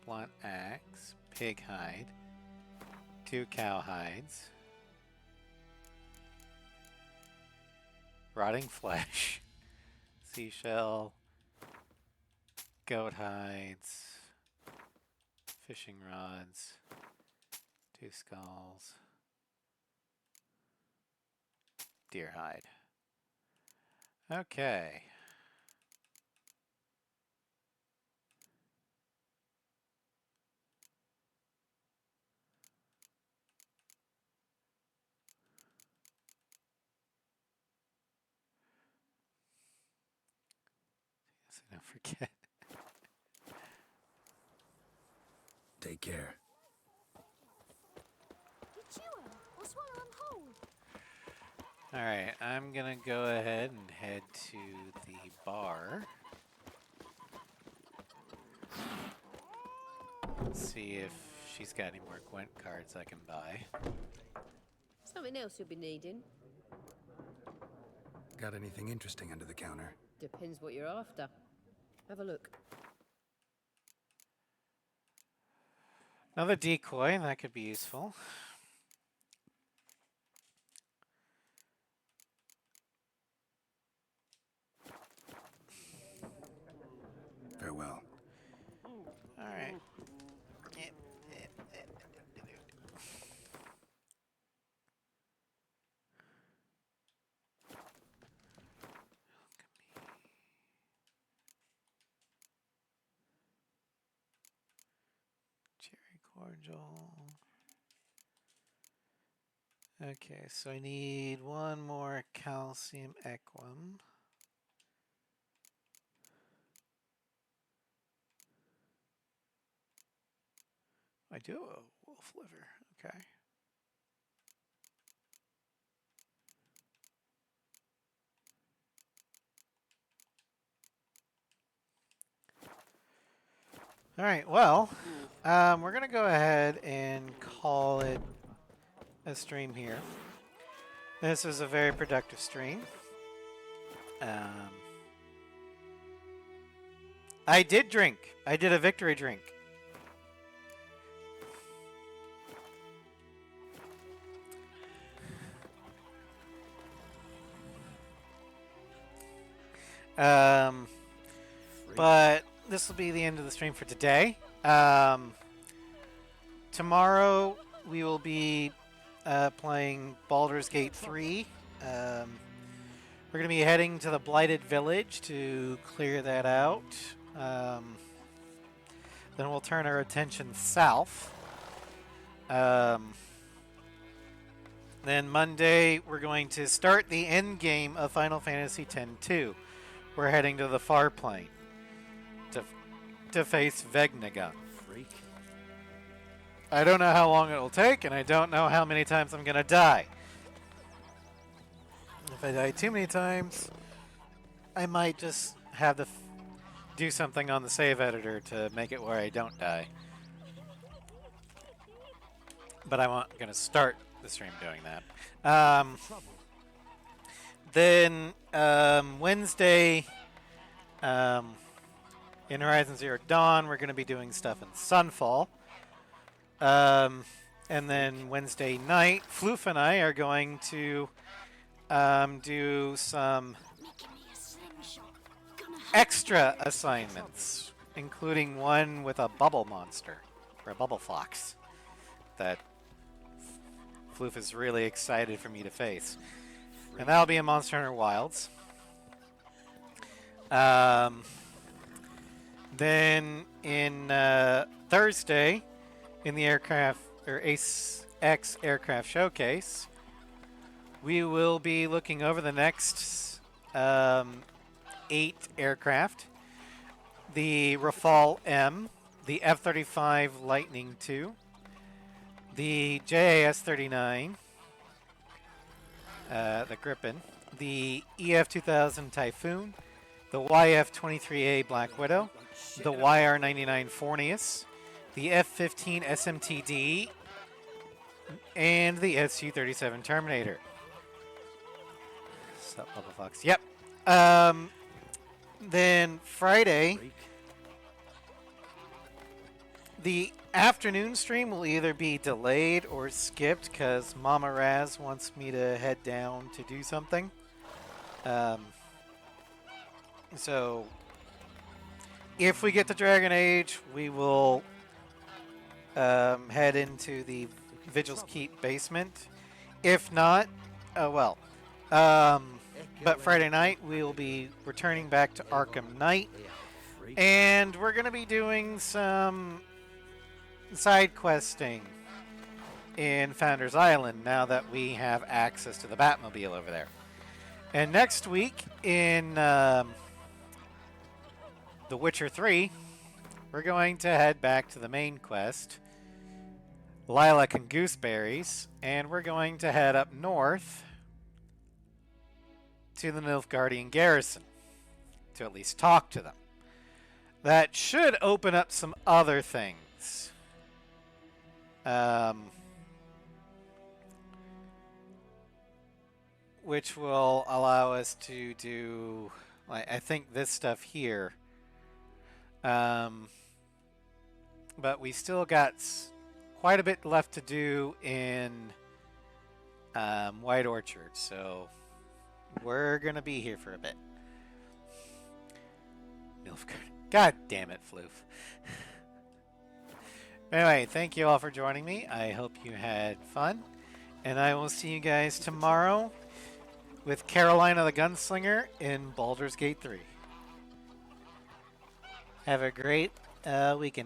blunt axe, pig hide, 2 cow hides, rotting flesh, seashell, goat hides, fishing rods, 2 skulls, deer hide. Okay. So don't forget. Take care. You chew him or swallow him whole. Alright, I'm gonna go ahead and head to the bar. See if she's got any more Gwent cards I can buy. Something else you'll be needing. Got anything interesting under the counter? Depends what you're after. Have a look. Another decoy, that could be useful. Farewell. Alright. Cherry cordial. Okay, so I need one more calcium equum. I do a wolf liver, okay. All right, well, we're gonna go ahead and call it a stream here. This was a very productive stream. I did drink. I did a victory drink. But this will be the end of the stream for today. Tomorrow we will be playing Baldur's Gate 3. We're going to be heading to the Blighted Village to clear that out. Then we'll turn our attention south. Then Monday, we're going to start the end game of Final Fantasy X-2. We're heading to the Far Plane to face Vegnagun. Freak. I don't know how long it'll take, and I don't know how many times I'm going to die. If I die too many times, I might just have to do something on the save editor to make it where I don't die. But I'm going to start the stream doing that. Then Wednesday, in Horizon Zero Dawn, we're going to be doing stuff in Sunfall. And then Wednesday night, Floof and I are going to do some extra assignments, including one with a bubble monster, or a bubble fox, that Floof is really excited for me to face. And that'll be in Monster Hunter Wilds. Then in Thursday, in the aircraft, or Ace X aircraft showcase, we will be looking over the next 8 aircraft. The Rafale M, the F-35 Lightning II, the JAS-39, the Gripen, the EF-2000 Typhoon, the YF-23A Black Widow, the YR-99 Fornius, the F-15 SMTD, and the SU-37 Terminator. Sup, Bubble Fox? Yep. Then Friday, the afternoon stream will either be delayed or skipped because Mama Raz wants me to head down to do something. So if we get to Dragon Age, we will head into the Vigil's Keep basement. If not, oh well. But Friday night, we will be returning back to Arkham Knight. And we're going to be doing some side questing in Founders Island now that we have access to the Batmobile over there. And next week in The Witcher 3, we're going to head back to the main quest, Lilac and Gooseberries, and we're going to head up north to the Nilfgaardian garrison to at least talk to them. That should open up some other things. Which will allow us to do, I think, this stuff here. But we still got quite a bit left to do in White Orchard, so we're going to be here for a bit. God damn it, Floof. Anyway, thank you all for joining me. I hope you had fun. And I will see you guys tomorrow with Carolina the Gunslinger in Baldur's Gate 3. Have a great weekend.